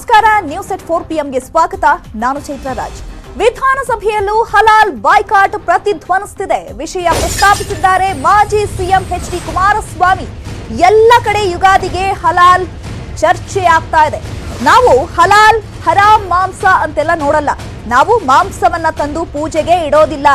ನಮಸ್ಕಾರ, ನ್ಯೂಸ್ ಎಟ್ 4 PM ಗೆ ಸ್ವಾಗತ. ನಾನು ಚೈತ್ರ ರಾಜ್. ವಿಧಾನಸಭೆಯಲ್ಲೂ ಹಲಾಲ್ ಬಾಯ್ಕಾಟ್ ಪ್ರತಿಧ್ವನಿಸುತ್ತಿದೆ. ವಿಷಯ ಪ್ರಸ್ತಾಪಿಸಿದ್ದಾರೆ ಮಾಜಿ ಸಿಎಂ ಎಚ್ ಡಿ ಕುಮಾರಸ್ವಾಮಿ. ಎಲ್ಲ ಕಡೆ ಯುಗಾದಿಗೆ ಹಲಾಲ್ ಚರ್ಚೆ ಆಗ್ತಾ ಇದೆ. ನಾವು ಹಲಾಲ್ ಹರಾಮ್ ಮಾಂಸ ಅಂತೆಲ್ಲ ನೋಡಲ್ಲ. ನಾವು ಮಾಂಸವನ್ನ ತಂದು ಪೂಜೆಗೆ ಇಡೋದಿಲ್ಲ.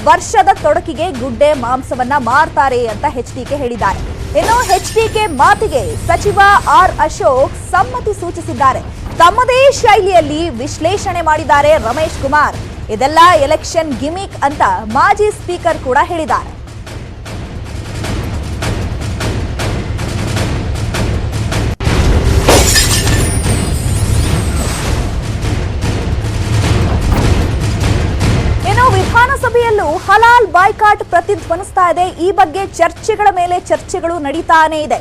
ವರ್ಷದ ತೊಡಕಿಗೆ ಗುಡ್ಡೆ ಮಾಂಸವನ್ನ ಮಾರ್ತಾರೆ ಅಂತ ಎಚ್ಡಿಕೆ ಹೇಳಿದ್ದಾರೆ. ಇನ್ನು ಎಚ್ಡಿಕೆ ಮಾತಿಗೆ ಸಚಿವ ಆರ್ ಅಶೋಕ್ ಸಮ್ಮತಿ ಸೂಚಿಸಿದ್ದಾರೆ. ತಮ್ಮದೇ ಶೈಲಿಯಲ್ಲಿ ವಿಶ್ಲೇಷಣೆ ಮಾಡಿದ್ದಾರೆ ರಮೇಶ್ ಕುಮಾರ್. ಇದೆಲ್ಲ ಎಲೆಕ್ಷನ್ ಗಿಮಿಕ್ ಅಂತ ಮಾಜಿ ಸ್ಪೀಕರ್ ಕೂಡ ಹೇಳಿದ್ದಾರೆ. ವಿಧಾನಸಭೆಯಲ್ಲೂ ಹಲಾಲ್ ಬಾಯ್ಕಾಟ್ ಪ್ರತಿಧ್ವನಿಸ್ತಾ ಇದೆ. ಈ ಬಗ್ಗೆ ಚರ್ಚೆಗಳ ಮೇಲೆ ಚರ್ಚೆಗಳು ನಡೀತಾನೆ ಇದೆ.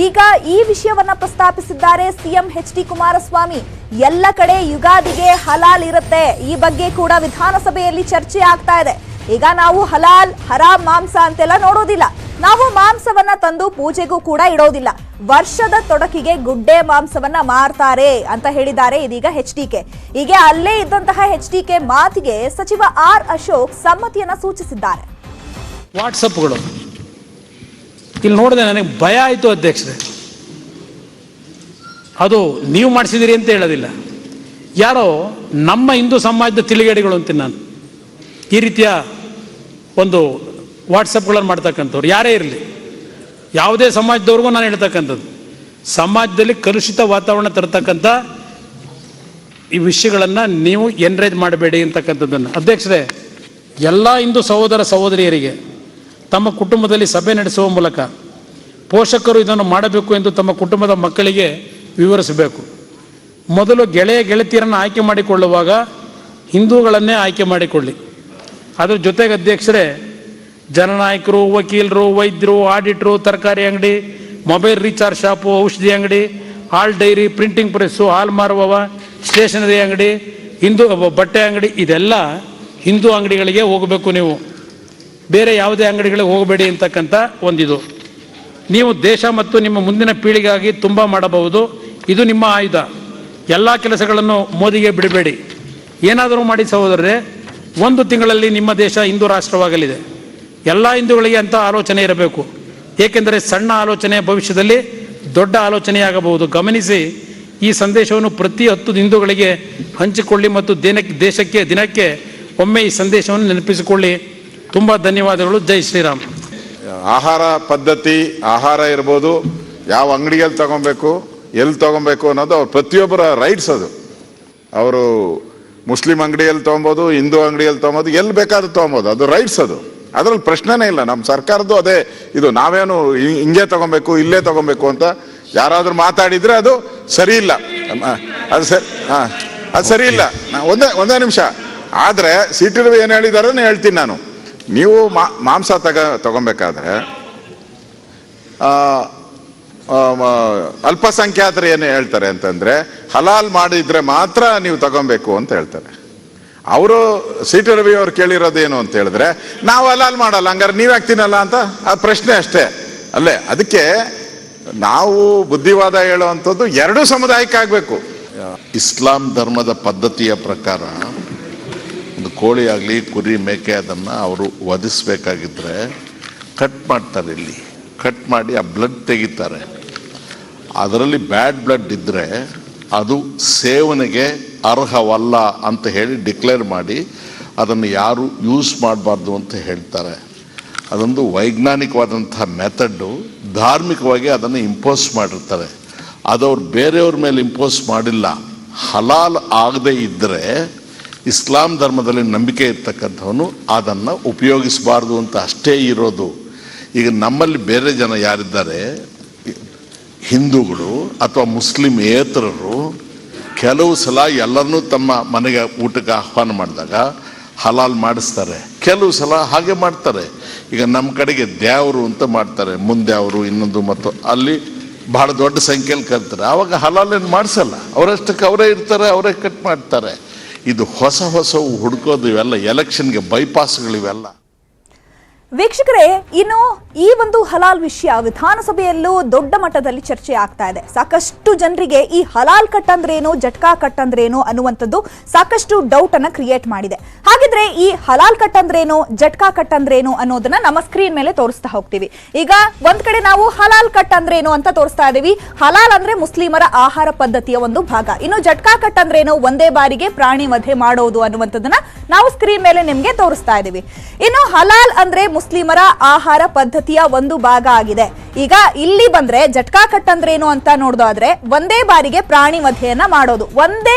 ಈಗ ಈ ವಿಷಯವನ್ನ ಪ್ರಸ್ತಾಪಿಸಿದ್ದಾರೆ ಸಿಎಂ ಎಚ್ ಡಿ ಕುಮಾರಸ್ವಾಮಿ. ಎಲ್ಲ ಕಡೆ ಯುಗಾದಿಗೆ ಹಲಾಲ್ ಇರುತ್ತೆ. ಈ ಬಗ್ಗೆ ಕೂಡ ವಿಧಾನಸಭೆಯಲ್ಲಿ ಚರ್ಚೆ ಆಗ್ತಾ ಇದೆ. ಈಗ ನಾವು ಹಲಾಲ್ ಹರಾಮ್ ಮಾಂಸ ಅಂತೆಲ್ಲ ನೋಡೋದಿಲ್ಲ. ನಾವು ಮಾಂಸವನ್ನ ತಂದು ಪೂಜೆಗೂ ಕೂಡ ಇಡೋದಿಲ್ಲ. ವರ್ಷದ ತೊಡಕಿಗೆ ಗುಡ್ಡೆ ಮಾಂಸವನ್ನ ಮಾರ್ತಾರೆ ಅಂತ ಹೇಳಿದ್ದಾರೆ ಇದೀಗ ಎಚ್ಡಿಕೆ. ಹೀಗೆ ಅಲ್ಲೇ ಇದ್ದಂತಹ ಎಚ್ಡಿಕೆ ಮಾತಿಗೆ ಸಚಿವ ಆರ್ ಅಶೋಕ್ ಸಮ್ಮತಿಯನ್ನ ಸೂಚಿಸಿದ್ದಾರೆ. ವಾಟ್ಸಪ್ಗಳು ಇಲ್ಲಿ ನೋಡಿದೆ, ನನಗೆ ಭಯ ಆಯಿತು ಅಧ್ಯಕ್ಷರೇ. ಅದು ನೀವು ಮಾಡಿಸಿದಿರಿ ಅಂತ ಹೇಳೋದಿಲ್ಲ, ಯಾರೋ ನಮ್ಮ ಹಿಂದೂ ಸಮಾಜದ ತಿಳಿಗೇಡಿಗಳು ಅಂತೀನಿ ನಾನು. ಈ ರೀತಿಯ ಒಂದು ವಾಟ್ಸಪ್ಗಳನ್ನು ಮಾಡ್ತಕ್ಕಂಥವ್ರು ಯಾರೇ ಇರಲಿ, ಯಾವುದೇ ಸಮಾಜದವ್ರಿಗೂ ನಾನು ಹೇಳ್ತಕ್ಕಂಥದ್ದು, ಸಮಾಜದಲ್ಲಿ ಕಲುಷಿತ ವಾತಾವರಣ ತರತಕ್ಕಂಥ ಈ ವಿಷಯಗಳನ್ನು ನೀವು ಎನ್ಕರೇಜ್ ಮಾಡಬೇಡಿ ಅಂತಕ್ಕಂಥದ್ದನ್ನು. ಅಧ್ಯಕ್ಷರೇ, ಎಲ್ಲ ಹಿಂದೂ ಸಹೋದರ ಸಹೋದರಿಯರಿಗೆ ತಮ್ಮ ಕುಟುಂಬದಲ್ಲಿ ಸಭೆ ನಡೆಸುವ ಮೂಲಕ ಪೋಷಕರು ಇದನ್ನು ಮಾಡಬೇಕು ಎಂದು ತಮ್ಮ ಕುಟುಂಬದ ಮಕ್ಕಳಿಗೆ ವಿವರಿಸಬೇಕು. ಮೊದಲು ಗೆಳತಿಯರನ್ನು ಆಯ್ಕೆ ಮಾಡಿಕೊಳ್ಳುವಾಗ ಹಿಂದೂಗಳನ್ನೇ ಆಯ್ಕೆ ಮಾಡಿಕೊಳ್ಳಿ. ಅದ್ರ ಜೊತೆಗೆ ಅಧ್ಯಕ್ಷರೇ, ಜನನಾಯಕರು, ವಕೀಲರು, ವೈದ್ಯರು, ಆಡಿಟ್ರು, ತರಕಾರಿ ಅಂಗಡಿ, ಮೊಬೈಲ್ ರೀಚಾರ್ಜ್ ಶಾಪು, ಔಷಧಿ ಅಂಗಡಿ, ಹಾಲ್ ಡೈರಿ, ಪ್ರಿಂಟಿಂಗ್ ಪ್ರೆಸ್ಸು, ಹಾಲು ಮಾರುವವ, ಸ್ಟೇಷನರಿ ಅಂಗಡಿ, ಹಿಂದೂ ಬಟ್ಟೆ ಅಂಗಡಿ, ಇದೆಲ್ಲ ಹಿಂದೂ ಅಂಗಡಿಗಳಿಗೆ ಹೋಗಬೇಕು. ನೀವು ಬೇರೆ ಯಾವುದೇ ಅಂಗಡಿಗಳಿಗೆ ಹೋಗಬೇಡಿ ಅಂತಕ್ಕಂಥ ಒಂದಿದು. ನೀವು ದೇಶ ಮತ್ತು ನಿಮ್ಮ ಮುಂದಿನ ಪೀಳಿಗೆಗಾಗಿ ತುಂಬ ಮಾಡಬಹುದು. ಇದು ನಿಮ್ಮ ಆಯುಧ. ಎಲ್ಲ ಕೆಲಸಗಳನ್ನು ಮೋದಿಗೆ ಬಿಡಬೇಡಿ. ಏನಾದರೂ ಮಾಡಿ ಸಹೋದರರೇ, 1 ತಿಂಗಳಲ್ಲಿ ನಿಮ್ಮ ದೇಶ ಹಿಂದೂ ರಾಷ್ಟ್ರವಾಗಲಿದೆ. ಎಲ್ಲ ಹಿಂದೂಗಳಿಗೆ ಅಂತ ಆಲೋಚನೆ ಇರಬೇಕು. ಏಕೆಂದರೆ ಸಣ್ಣ ಆಲೋಚನೆ ಭವಿಷ್ಯದಲ್ಲಿ ದೊಡ್ಡ ಆಲೋಚನೆಯಾಗಬಹುದು. ಗಮನಿಸಿ, ಈ ಸಂದೇಶವನ್ನು ಪ್ರತಿ 10 ಹಿಂದೂಗಳಿಗೆ ಹಂಚಿಕೊಳ್ಳಿ ಮತ್ತು ದೇಶಕ್ಕೆ ದಿನಕ್ಕೆ ಒಮ್ಮೆ ಈ ಸಂದೇಶವನ್ನು ನೆನಪಿಸಿಕೊಳ್ಳಿ. ತುಂಬ ಧನ್ಯವಾದಗಳು. ಜೈ ಶ್ರೀರಾಮ್. ಆಹಾರ ಪದ್ಧತಿ, ಆಹಾರ ಇರ್ಬೋದು, ಯಾವ ಅಂಗಡಿಯಲ್ಲಿ ತಗೊಬೇಕು, ಎಲ್ಲಿ ತಗೊಬೇಕು ಅನ್ನೋದು ಅವ್ರ ಪ್ರತಿಯೊಬ್ಬರ ರೈಟ್ಸ್. ಅದು ಅವರು ಮುಸ್ಲಿಂ ಅಂಗಡಿಯಲ್ಲಿ ತೊಗೊಬೋದು, ಹಿಂದೂ ಅಂಗಡಿಯಲ್ಲಿ ತೊಗೊಬೋದು, ಎಲ್ಲಿ ಬೇಕಾದ್ರೂ ತೊಗೊಬೋದು. ಅದು ರೈಟ್ಸ್. ಅದು ಅದರಲ್ಲಿ ಪ್ರಶ್ನೆನೇ ಇಲ್ಲ. ನಮ್ಮ ಸರ್ಕಾರದ್ದು ಅದೇ ಇದು. ನಾವೇನು ಹಿಂಗೆ ತಗೊಬೇಕು, ಇಲ್ಲೇ ತಗೊಬೇಕು ಅಂತ ಯಾರಾದ್ರೂ ಮಾತಾಡಿದ್ರೆ ಅದು ಸರಿ ಇಲ್ಲ. ಅದು ಸರಿ, ಅದು ಸರಿ ಇಲ್ಲ. ಒಂದೇ ನಿಮಿಷ. ಆದರೆ ಸಿಟಿ ರವಿ ಏನು ಹೇಳಿದಾರೆ ಹೇಳ್ತೀನಿ ನಾನು. ನೀವು ಮಾಂಸ ತಗೊಬೇಕಾದ್ರೆ ಅಲ್ಪಸಂಖ್ಯಾತರು ಏನು ಹೇಳ್ತಾರೆ ಅಂತಂದ್ರೆ, ಹಲಾಲ್ ಮಾಡಿದ್ರೆ ಮಾತ್ರ ನೀವು ತಗೊಬೇಕು ಅಂತ ಹೇಳ್ತಾರೆ. ಅವರು ಸಿಟಿ ರವಿ ಅವ್ರು ಕೇಳಿರೋದೇನು ಅಂತ ಹೇಳಿದ್ರೆ, ನಾವು ಹಲಾಲ್ ಮಾಡಲ್ಲ, ಹಂಗಾರೆ ನೀವು ಯಾಕ್ತಿನಲ್ಲ ಅಂತ ಆ ಪ್ರಶ್ನೆ ಅಷ್ಟೇ ಅಲ್ಲೇ. ಅದಕ್ಕೆ ನಾವು ಬುದ್ಧಿವಾದ ಹೇಳುವಂಥದ್ದು ಎರಡೂ ಸಮುದಾಯಕ್ಕೆ ಆಗಬೇಕು. ಇಸ್ಲಾಂ ಧರ್ಮದ ಪದ್ಧತಿಯ ಪ್ರಕಾರ ಒಂದು ಕೋಳಿ ಆಗಲಿ, ಕುರಿ, ಮೇಕೆ, ಅದನ್ನು ಅವರು ವಧಿಸ್ಬೇಕಾಗಿದ್ರೆ ಕಟ್ ಮಾಡ್ತಾರೆ. ಇಲ್ಲಿ ಕಟ್ ಮಾಡಿ ಆ ಬ್ಲಡ್ ತೆಗಿತಾರೆ. ಅದರಲ್ಲಿ ಬ್ಯಾಡ್ ಬ್ಲಡ್ ಇದ್ದರೆ ಅದು ಸೇವನೆಗೆ ಅರ್ಹವಲ್ಲ ಅಂತ ಹೇಳಿ ಡಿಕ್ಲೇರ್ ಮಾಡಿ ಅದನ್ನು ಯಾರು ಯೂಸ್ ಮಾಡಬಾರ್ದು ಅಂತ ಹೇಳ್ತಾರೆ. ಅದೊಂದು ವೈಜ್ಞಾನಿಕವಾದಂಥ ಮೆಥಡ್ಡು. ಧಾರ್ಮಿಕವಾಗಿ ಅದನ್ನು ಇಂಪೋಸ್ ಮಾಡಿರ್ತಾರೆ. ಅದು ಅವ್ರು ಬೇರೆಯವ್ರ ಮೇಲೆ ಇಂಪೋಸ್ ಮಾಡಿಲ್ಲ. ಹಲಾಲ್ ಆಗದೇ ಇದ್ದರೆ ಇಸ್ಲಾಂ ಧರ್ಮದಲ್ಲಿ ನಂಬಿಕೆ ಇರ್ತಕ್ಕಂಥವನು ಅದನ್ನು ಉಪಯೋಗಿಸಬಾರ್ದು ಅಂತ ಅಷ್ಟೇ ಇರೋದು. ಈಗ ನಮ್ಮಲ್ಲಿ ಬೇರೆ ಜನ ಯಾರಿದ್ದಾರೆ, ಹಿಂದೂಗಳು ಅಥವಾ ಮುಸ್ಲಿಮೇತರರು, ಕೆಲವು ಸಲ ಎಲ್ಲರನ್ನೂ ತಮ್ಮ ಮನೆಗೆ ಊಟಕ್ಕೆ ಆಹ್ವಾನ ಮಾಡಿದಾಗ ಹಲಾಲ್ ಮಾಡಿಸ್ತಾರೆ. ಕೆಲವು ಸಲ ಹಾಗೆ ಮಾಡ್ತಾರೆ. ಈಗ ನಮ್ಮ ಕಡೆಗೆ ದ್ಯಾವರು ಅಂತ ಮಾಡ್ತಾರೆ, ಮುಂದೆ ಅವರು ಇನ್ನೊಂದು, ಮತ್ತು ಅಲ್ಲಿ ಬಹಳ ದೊಡ್ಡ ಸಂಖ್ಯೆಯಲ್ಲಿ ಕರ್ತಾರೆ. ಆವಾಗ ಹಲಾಲೇನು ಮಾಡಿಸಲ್ಲ. ಅವರಷ್ಟಕ್ಕೆ ಅವರೇ ಇರ್ತಾರೆ, ಅವರೇ ಕಟ್ ಮಾಡ್ತಾರೆ. ಇದು ಹೊಸವು ಹುಡುಕೋದು, ಇವೆಲ್ಲ ಎಲೆಕ್ಷನ್ಗೆ ಬೈಪಾಸ್ಗಳಿವೆಲ್ಲ. ವೀಕ್ಷಕರೇ, ಇನ್ನು ಈ ಒಂದು ಹಲಾಲ್ ವಿಷಯ ವಿಧಾನಸಭೆಯಲ್ಲೂ ದೊಡ್ಡ ಮಟ್ಟದಲ್ಲಿ ಚರ್ಚೆ ಆಗ್ತಾ ಇದೆ. ಸಾಕಷ್ಟು ಜನರಿಗೆ ಈ ಹಲಾಲ್ ಕಟ್ ಅಂದ್ರೇನು, ಜಟ್ಕಾ ಕಟ್ ಅಂದ್ರೇನು ಅನ್ನುವಂಥದ್ದು ಸಾಕಷ್ಟು ಡೌಟ್ ಅನ್ನ ಕ್ರಿಯೇಟ್ ಮಾಡಿದೆ. ಹಾಗಿದ್ರೆ ಈ ಹಲಾಲ್ ಕಟ್ ಅಂದ್ರೇನು, ಜಟ್ಕಾ ಕಟ್ ಅಂದ್ರೇನು ಅನ್ನೋದನ್ನ ನಮ್ಮ ಸ್ಕ್ರೀನ್ ಮೇಲೆ ತೋರಿಸ್ತಾ ಹೋಗ್ತೀವಿ. ಈಗ ಒಂದ್ ಕಡೆ ನಾವು ಹಲಾಲ್ ಕಟ್ ಅಂದ್ರೇನು ಅಂತ ತೋರಿಸ್ತಾ ಇದೀವಿ. ಹಲಾಲ್ ಅಂದ್ರೆ ಮುಸ್ಲಿಮರ ಆಹಾರ ಪದ್ಧತಿಯ ಒಂದು ಭಾಗ. ಇನ್ನು ಜಟ್ಕಾ ಕಟ್ ಅಂದ್ರೇನು, ಒಂದೇ ಬಾರಿಗೆ ಪ್ರಾಣಿ ವಧೆ ಮಾಡೋದು ಅನ್ನುವಂಥದ್ದನ್ನ ನಾವು ಸ್ಕ್ರೀನ್ ಮೇಲೆ ನಿಮ್ಗೆ ತೋರಿಸ್ತಾ ಇದೀವಿ. ಇನ್ನು ಹಲಾಲ್ ಅಂದ್ರೆ ಮುಸ್ಲಿಮರ ಆಹಾರ ಪದ್ಧತಿಯ ಒಂದು ಭಾಗ ಆಗಿದೆ. ಈಗ ಇಲ್ಲಿ ಬಂದ್ರೆ ಜಟ್ಕಾ ಕಟ್ ಅಂದ್ರೇನು ಅಂತ ನೋಡೋದಾದ್ರೆ ಒಂದೇ ಬಾರಿಗೆ ಪ್ರಾಣಿ ವಧೆಯನ್ನ ಮಾಡೋದು,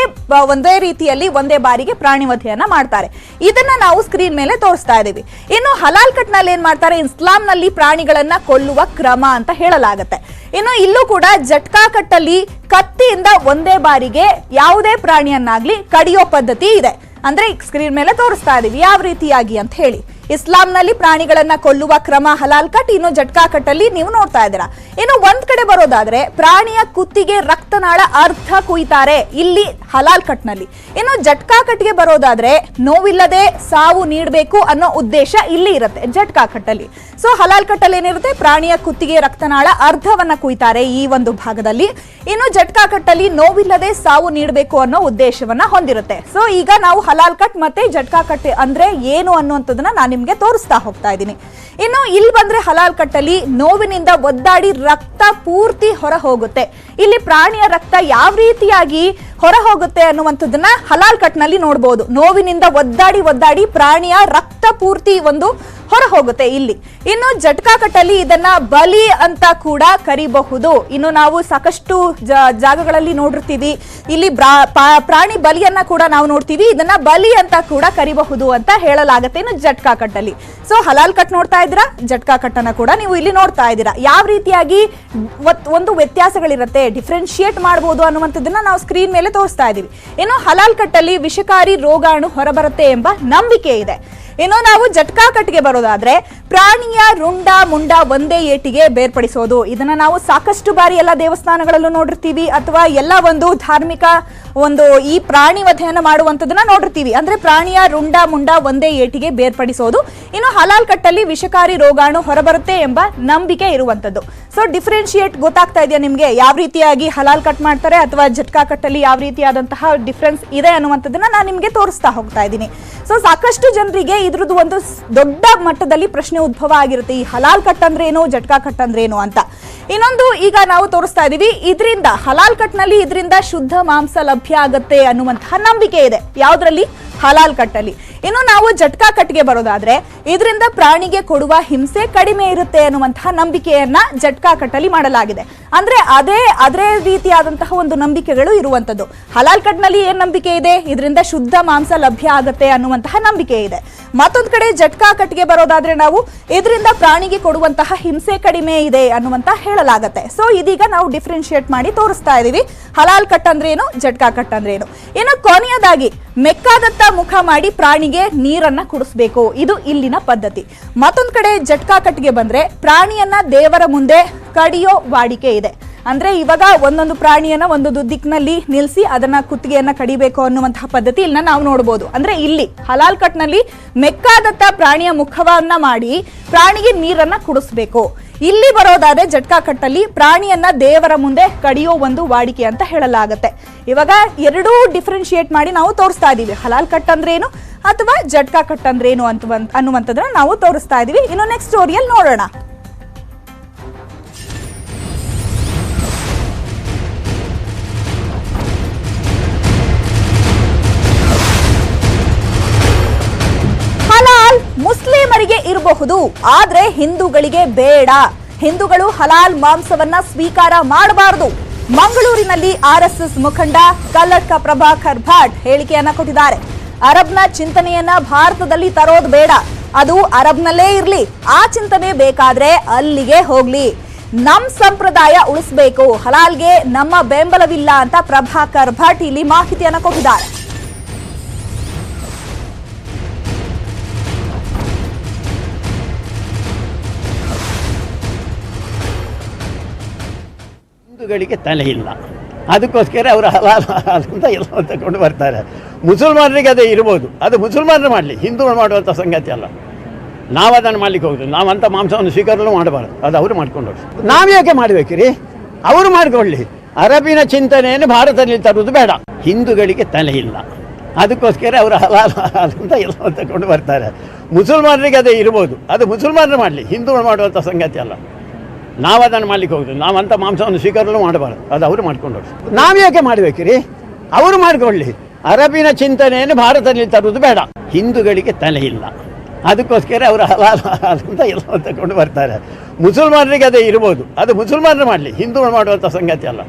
ಒಂದೇ ರೀತಿಯಲ್ಲಿ ಒಂದೇ ಬಾರಿಗೆ ಪ್ರಾಣಿ ವಧೆಯನ್ನ ಮಾಡ್ತಾರೆ. ಇದನ್ನ ನಾವು ಸ್ಕ್ರೀನ್ ಮೇಲೆ ತೋರಿಸ್ತಾ ಇದೀವಿ. ಇನ್ನು ಹಲಾಲ್ ಕಟ್ ನಲ್ಲಿ ಏನ್ ಮಾಡ್ತಾರೆ, ಇಸ್ಲಾಂ ನಲ್ಲಿ ಪ್ರಾಣಿಗಳನ್ನ ಕೊಲ್ಲುವ ಕ್ರಮ ಅಂತ ಹೇಳಲಾಗತ್ತೆ. ಇನ್ನು ಇಲ್ಲೂ ಕೂಡ ಜಟ್ಕಾ ಕಟ್ಟಲ್ಲಿ ಕತ್ತಿಯಿಂದ ಒಂದೇ ಬಾರಿಗೆ ಯಾವುದೇ ಪ್ರಾಣಿಯನ್ನಾಗ್ಲಿ ಕಡಿಯೋ ಪದ್ಧತಿ ಇದೆ. ಅಂದ್ರೆ ಸ್ಕ್ರೀನ್ ಮೇಲೆ ತೋರಿಸ್ತಾ ಇದೀವಿ ಯಾವ ರೀತಿಯಾಗಿ ಅಂತ ಹೇಳಿ. ಇಸ್ಲಾಂನಲ್ಲಿ ಪ್ರಾಣಿಗಳನ್ನ ಕೊಲ್ಲುವ ಕ್ರಮ ಹಲಾಲ್ ಕಟ್, ಇನ್ನು ಜಟ್ಕಾ ಕಟ್ ಅಲ್ಲಿ ನೀವು ನೋಡ್ತಾ ಇದ್ದೀರಾ. ಇನ್ನು ಒಂದ್ ಕಡೆ ಬರೋದಾದ್ರೆ ಪ್ರಾಣಿಯ ಕುತ್ತಿಗೆ ರಕ್ತನಾಳ ಅರ್ಧ ಕುಯ್ತಾರೆ ಇಲ್ಲಿ ಹಲಾಲ್ ಕಟ್ ನಲ್ಲಿ. ಇನ್ನು ಜಟ್ಕಾ ಕಟ್ಗೆ ಬರೋದಾದ್ರೆ ನೋವಿಲ್ಲದೆ ಸಾವು ನೀಡಬೇಕು ಅನ್ನೋ ಉದ್ದೇಶ ಇಲ್ಲಿ ಇರುತ್ತೆ ಜಟ್ಕಾ ಕಟ್ ಅಲ್ಲಿ. ಸೊ ಹಲಾಲ್ ಕಟ್ ಅಲ್ಲಿ ಏನಿರುತ್ತೆ, ಪ್ರಾಣಿಯ ಕುತ್ತಿಗೆ ರಕ್ತನಾಳ ಅರ್ಧವನ್ನ ಕುಯ್ತಾರೆ ಈ ಒಂದು ಭಾಗದಲ್ಲಿ. ಇನ್ನು ಜಟ್ಕಾ ಕಟ್ ಅಲ್ಲಿ ನೋವಿಲ್ಲದೆ ಸಾವು ನೀಡಬೇಕು ಅನ್ನೋ ಉದ್ದೇಶವನ್ನ ಹೊಂದಿರುತ್ತೆ. ಸೊ ಈಗ ನಾವು ಹಲಾಲ್ ಕಟ್ ಮತ್ತೆ ಜಟ್ಕಾ ಕಟ್ ಅಂದ್ರೆ ಏನು ಅನ್ನುವಂಥದ್ದನ್ನ ನಾನು ನಿಮ್ಗೆ ತೋರಿಸ್ತಾ ಹೋಗ್ತಾ ಇದ್ದೀನಿ. ಇನ್ನು ಇಲ್ಲಿ ಬಂದ್ರೆ ಹಲಾಲ್ ಕಟ್ ಅಲ್ಲಿ ನೋವಿನಿಂದ ಒದ್ದಾಡಿ ರಕ್ತ ಪೂರ್ತಿ ಹೊರ ಹೋಗುತ್ತೆ. ಇಲ್ಲಿ ಪ್ರಾಣಿಯ ರಕ್ತ ಯಾವ ರೀತಿಯಾಗಿ ಹೊರ ಹೋಗುತ್ತೆ ಅನ್ನುವಂಥದ್ದನ್ನ ಹಲಾಲ್ ಕಟ್ ನಲ್ಲಿ ನೋಡಬಹುದು. ನೋವಿನಿಂದ ಒದ್ದಾಡಿ ಪ್ರಾಣಿಯ ರಕ್ತ ಪೂರ್ತಿ ಒಂದು ಹೊರ ಹೋಗುತ್ತೆ ಇಲ್ಲಿ. ಇನ್ನು ಜಟ್ಕಾ ಕಟ್ ಅಲ್ಲಿ ಇದನ್ನ ಬಲಿ ಅಂತ ಕೂಡ ಕರಿಬಹುದು. ಇನ್ನು ನಾವು ಸಾಕಷ್ಟು ಜಾಗಗಳಲ್ಲಿ ನೋಡಿರ್ತೀವಿ, ಇಲ್ಲಿ ಪ್ರಾಣಿ ಬಲಿಯನ್ನ ಕೂಡ ನಾವು ನೋಡ್ತೀವಿ. ಇದನ್ನ ಬಲಿ ಅಂತ ಕೂಡ ಕರಿಬಹುದು ಅಂತ ಹೇಳಲಾಗುತ್ತೆ ಇನ್ನು ಜಟ್ಕಾ ಕಟ್ ಅಲ್ಲಿ. ಸೊ ಹಲಾಲ್ ಕಟ್ ನೋಡ್ತಾ ಇದ್ದೀರಾ, ಜಟ್ಕಾ ಕಟ್ ಅನ್ನ ಕೂಡ ನೀವು ಇಲ್ಲಿ ನೋಡ್ತಾ ಇದ್ದೀರಾ. ಯಾವ ರೀತಿಯಾಗಿ ಒಂದು ವ್ಯತ್ಯಾಸಗಳಿರುತ್ತೆ, ಡಿಫ್ರೆನ್ಶಿಯೇಟ್ ಮಾಡಬಹುದು ಅನ್ನುವಂಥದ್ದನ್ನ ನಾವು ಸ್ಕ್ರೀನ್ ಮೇಲೆ ತೋರಿಸ್ತಾ ಇದೀವಿ. ಇನ್ನು ಹಲಾಲ್ ಕಟ್ ಅಲ್ಲಿ ವಿಷಕಾರಿ ರೋಗಾಣು ಹೊರಬರುತ್ತೆ ಎಂಬ ನಂಬಿಕೆ ಇದೆ. ಇನ್ನು ನಾವು ಜಟ್ಕಾ ಕಟ್ಗೆ ಬರೋದಾದ್ರೆ ಪ್ರಾಣಿಯ ರುಂಡ ಮುಂಡ ಒಂದೇ ಏಟಿಗೆ ಬೇರ್ಪಡಿಸೋದು. ಇದನ್ನ ನಾವು ಸಾಕಷ್ಟು ಬಾರಿ ಎಲ್ಲ ದೇವಸ್ಥಾನಗಳಲ್ಲೂ ನೋಡಿರ್ತೀವಿ, ಅಥವಾ ಎಲ್ಲ ಒಂದು ಧಾರ್ಮಿಕ ಒಂದು ಈ ಪ್ರಾಣಿ ವಧೆಯನ್ನ ಮಾಡುವಂತದನ್ನ ನೋಡಿರ್ತೀವಿ. ಅಂದ್ರೆ ಪ್ರಾಣಿಯ ರುಂಡ ಮುಂಡ ಒಂದೇ ಏಟಿಗೆ ಬೇರ್ಪಡಿಸೋದು. ಇನ್ನು ಹಲಾಲ್ ಕಟ್ಟಲ್ಲಿ ವಿಷಕಾರಿ ರೋಗಾಣು ಹೊರಬರುತ್ತೆ ಎಂಬ ನಂಬಿಕೆ ಇರುವಂತದ್ದು. ಸೊ ಡಿಫ್ರೆನ್ಶಿಯೇಟ್ ಗೊತ್ತಾಗ್ತಾ ಇದೆಯಾ ನಿಮ್ಗೆ, ಯಾವ ರೀತಿಯಾಗಿ ಹಲಾಲ್ ಕಟ್ ಮಾಡ್ತಾರೆ ಅಥವಾ ಜಟ್ಕಾ ಕಟ್ಟಲ್ಲಿ ಯಾವ ರೀತಿಯಾದಂತಹ ಡಿಫ್ರೆನ್ಸ್ ಇದೆ ಅನ್ನುವಂಥದ್ದನ್ನ ನಾನು ನಿಮ್ಗೆ ತೋರಿಸ್ತಾ ಹೋಗ್ತಾ ಇದ್ದೀನಿ. ಸೊ ಸಾಕಷ್ಟು ಜನರಿಗೆ ಇದ್ರದ್ದು ಒಂದು ದೊಡ್ಡ ಮಟ್ಟದಲ್ಲಿ ಪ್ರಶ್ನೆ ಉದ್ಭವ ಆಗಿರುತ್ತೆ, ಈ ಹಲಾಲ್ ಕಟ್ ಅಂದ್ರೆ ಏನು, ಜಟ್ಕಾ ಕಟ್ ಅಂದ್ರೆ ಏನು ಅಂತ. ಇನ್ನೊಂದು ಈಗ ನಾವು ತೋರಿಸ್ತಾ ಇದೀವಿ, ಇದರಿಂದ ಹಲಾಲ್ ಕಟ್ ನಲ್ಲಿ ಇದರಿಂದ ಶುದ್ಧ ಮಾಂಸ ಲಭ್ಯ ಆಗುತ್ತೆ ಅನ್ನುವಂತಹ ನಂಬಿಕೆ ಇದೆ. ಯಾವ್ದ್ರಲ್ಲಿ, ಹಲಾಲ್ ಕಟ್ಟಲ್ಲಿ. ಇನ್ನು ನಾವು ಜಟ್ಕಾ ಕಟ್ಗೆ ಬರೋದಾದ್ರೆ ಇದರಿಂದ ಪ್ರಾಣಿಗೆ ಕೊಡುವ ಹಿಂಸೆ ಕಡಿಮೆ ಇರುತ್ತೆ ಅನ್ನುವಂತಹ ನಂಬಿಕೆಯನ್ನ ಜಟ್ಕಾ ಕಟ್ಟಲ್ಲಿ ಮಾಡಲಾಗಿದೆ. ಅಂದ್ರೆ ಅದೇ ರೀತಿಯಾದಂತಹ ಒಂದು ನಂಬಿಕೆಗಳು ಇರುವಂತದ್ದು. ಹಲಾಲ್ ಕಟ್ ನಲ್ಲಿ ಏನ್ ನಂಬಿಕೆ ಇದೆ, ಇದರಿಂದ ಶುದ್ಧ ಮಾಂಸ ಲಭ್ಯ ಆಗುತ್ತೆ ಅನ್ನುವಂತಹ ನಂಬಿಕೆ ಇದೆ. ಮತ್ತೊಂದ್ ಕಡೆ ಜಟ್ಕಾ ಕಟ್ಗೆ ಬರೋದಾದ್ರೆ ನಾವು ಇದರಿಂದ ಪ್ರಾಣಿಗೆ ಕೊಡುವಂತಹ ಹಿಂಸೆ ಕಡಿಮೆ ಇದೆ ಅನ್ನುವಂತ ಹೇಳಲಾಗತ್ತೆ. ಸೊ ಇದೀಗ ನಾವು ಡಿಫ್ರೆನ್ಶಿಯೇಟ್ ಮಾಡಿ ತೋರಿಸ್ತಾ ಇದೀವಿ, ಹಲಾಲ್ ಕಟ್ ಅಂದ್ರೇನು, ಜಟ್ಕಾ ಕಟ್ ಅಂದ್ರೇನು. ಇನ್ನು ಕೊನೆಯದಾಗಿ ಮೆಕ್ಕಾದತ್ತ ಮುಖ ಮಾಡಿ ಪ್ರಾಣಿಗೆ ನೀರನ್ನ ಕುಡಿಸ್ಬೇಕು, ಇದು ಇಲ್ಲಿನ ಪದ್ಧತಿ. ಮತ್ತೊಂದ್ ಕಡೆ ಜಟ್ಕಾ ಕಟ್ಗೆ ಬಂದ್ರೆ ಪ್ರಾಣಿಯನ್ನ ದೇವರ ಮುಂದೆ ಕಡಿಯೋ ವಾಡಿಕೆ ಇದೆ. ಅಂದ್ರೆ ಇವಾಗ ಒಂದೊಂದು ಪ್ರಾಣಿಯನ್ನ ಒಂದೊಂದು ದಿಕ್ಕಿನಲ್ಲಿ ನಿಲ್ಲಿಸಿ ಅದನ್ನ ಕುತ್ತಿಗೆಯನ್ನ ಕಡಿಬೇಕು ಅನ್ನುವಂತಹ ಪದ್ಧತಿ ಇಲ್ಲನ್ನ ನಾವು ನೋಡಬಹುದು. ಅಂದ್ರೆ ಇಲ್ಲಿ ಹಲಾಲ್ ಕಟ್ ನಲ್ಲಿ ಮೆಕ್ಕಾದತ್ತ ಪ್ರಾಣಿಯ ಮುಖವನ್ನ ಮಾಡಿ ಪ್ರಾಣಿಗೆ ನೀರನ್ನ ಕುಡಿಸ್ಬೇಕು. ಇಲ್ಲಿ ಬರೋದಾದ್ರೆ ಜಟ್ಕಾ ಕಟ್ಟಲ್ಲಿ ಪ್ರಾಣಿಯನ್ನ ದೇವರ ಮುಂದೆ ಕಡಿಯೋ ಒಂದು ವಾಡಿಕೆ ಅಂತ ಹೇಳಲಾಗತ್ತೆ. ಇವಾಗ ಎರಡೂ ಡಿಫ್ರೆನ್ಶಿಯೇಟ್ ಮಾಡಿ ನಾವು ತೋರಿಸ್ತಾ ಇದೀವಿ, ಹಲಾಲ್ ಕಟ್ ಅಂದ್ರೇನು ಅಥವಾ ಜಟ್ಕಾ ಕಟ್ ಅಂದ್ರೇನು ಅನ್ನುವಂಥದ್ದನ್ನ ನಾವು ತೋರಿಸ್ತಾ ಇದೀವಿ. ಇನ್ನು ನೆಕ್ಸ್ಟ್ ಸ್ಟೋರಿಯಲ್ಲಿ ನೋಡೋಣ. ಹಲಾಲ್ ಮುಸ್ಲಿಮರಿಗೆ ಇರಬಹುದು, ಆದ್ರೆ ಹಿಂದೂಗಳಿಗೆ ಬೇಡ. ಹಿಂದೂಗಳು ಹಲಾಲ್ ಮಾಂಸವನ್ನ ಸ್ವೀಕಾರ ಮಾಡಬಾರದು. ಮಂಗಳೂರಿನಲ್ಲಿ RSS ಮುಖಂಡ ಕಲ್ಲಡ್ಕ ಪ್ರಭಾಕರ್ ಭಟ್ ಹೇಳಿಕೆಯನ್ನ ಕೊಟ್ಟಿದ್ದಾರೆ. ಅರಬ್ನ ಚಿಂತನೆಯನ್ನ ಭಾರತದಲ್ಲಿ ತರೋದು ಬೇಡ, ಅದು ಅರಬ್ನಲ್ಲೇ ಇರ್ಲಿ. ಆ ಚಿಂತನೆ ಬೇಕಾದ್ರೆ ಅಲ್ಲಿಗೆ ಹೋಗ್ಲಿ. ನಮ್ ಸಂಪ್ರದಾಯ ಉಳಿಸಬೇಕು, ಹಲಾಲ್ಗೆ ನಮ್ಮ ಬೆಂಬಲವಿಲ್ಲ ಅಂತ ಪ್ರಭಾಕರ್ ಭಟ್ ಇಲ್ಲಿ ಮಾಹಿತಿಯನ್ನ ಕೊಟ್ಟಿದ್ದಾರೆ. ಹಿಂದೂಗಳಿಗೆ ತಲೆ ಇಲ್ಲ, ಅದಕ್ಕೋಸ್ಕರ ಅವರು ಹಲಾಲ್ ಅಂತ ಎಲ್ಲ ತಗೊಂಡು ಬರ್ತಾರೆ. ಮುಸಲ್ಮಾನರಿಗೆ ಅದೇ ಇರ್ಬೋದು, ಅದು ಮುಸಲ್ಮಾನರು ಮಾಡಲಿ, ಹಿಂದೂಗಳು ಮಾಡುವಂಥ ಸಂಗತಿ ಅಲ್ಲ. ನಾವು ಅದನ್ನು ಮಾಡ್ಲಿಕ್ಕೆ ಹೋಗುದು, ನಾವು ಅಂಥ ಮಾಂಸವನ್ನು ಸ್ವೀಕಾರನೂ ಮಾಡಬಾರ್ದು, ಅದು ಅವರು ಮಾಡ್ಕೊಂಡು ಹೋಗಿ. ನಾವು ಯಾಕೆ ಮಾಡಬೇಕ್ರಿ? ಅವರು ಮಾಡಿಕೊಳ್ಳಿ. ಅರಬಿನ ಚಿಂತನೆಯನ್ನು ಭಾರತದಲ್ಲಿ ತರುವುದು ಬೇಡ. ಹಿಂದೂಗಳಿಗೆ ತಲೆ ಇಲ್ಲ, ಅದಕ್ಕೋಸ್ಕರ ಅವರು ಹಲಾಲ್ ಅಂತ ಎಲ್ಲ ತಗೊಂಡು ಬರ್ತಾರೆ. ಮುಸಲ್ಮಾನರಿಗೆ ಅದೇ ಇರ್ಬೋದು, ಅದು ಮುಸಲ್ಮಾನರು ಮಾಡಲಿ, ಹಿಂದೂಗಳು ಮಾಡುವಂಥ ಸಂಗತಿ ಅಲ್ಲ. ನಾವು ಅದನ್ನು ಮಾಡ್ಲಿಕ್ಕೆ ಹೋಗುದು, ನಾವು ಅಂಥ ಮಾಂಸವನ್ನು ಸ್ವೀಕಾರನೂ ಮಾಡಬಾರ್ದು, ಅದು ಅವರು ಮಾಡ್ಕೊಂಡು ಹೋಗಿ. ನಾವು ಯಾಕೆ ಮಾಡಬೇಕ್ರಿ? ಅವರು ಮಾಡಿಕೊಳ್ಳಿ. ಅರಬಿನ ಚಿಂತನೆಯನ್ನು ಭಾರತದಲ್ಲಿ ತರುವುದು ಬೇಡ. ಹಿಂದೂಗಳಿಗೆ ತಲೆ ಇಲ್ಲ, ಅದಕ್ಕೋಸ್ಕರ ಅವರು ಹಲಾಲ್ ಅಂತ ಎಲ್ಲ ತಗೊಂಡು ಬರ್ತಾರೆ. ಮುಸಲ್ಮಾನರಿಗೆ ಅದೇ ಇರ್ಬೋದು, ಅದು ಮುಸಲ್ಮಾನರು ಮಾಡಲಿ, ಹಿಂದೂಗಳು ಮಾಡುವಂಥ ಸಂಗತಿ ಅಲ್ಲ.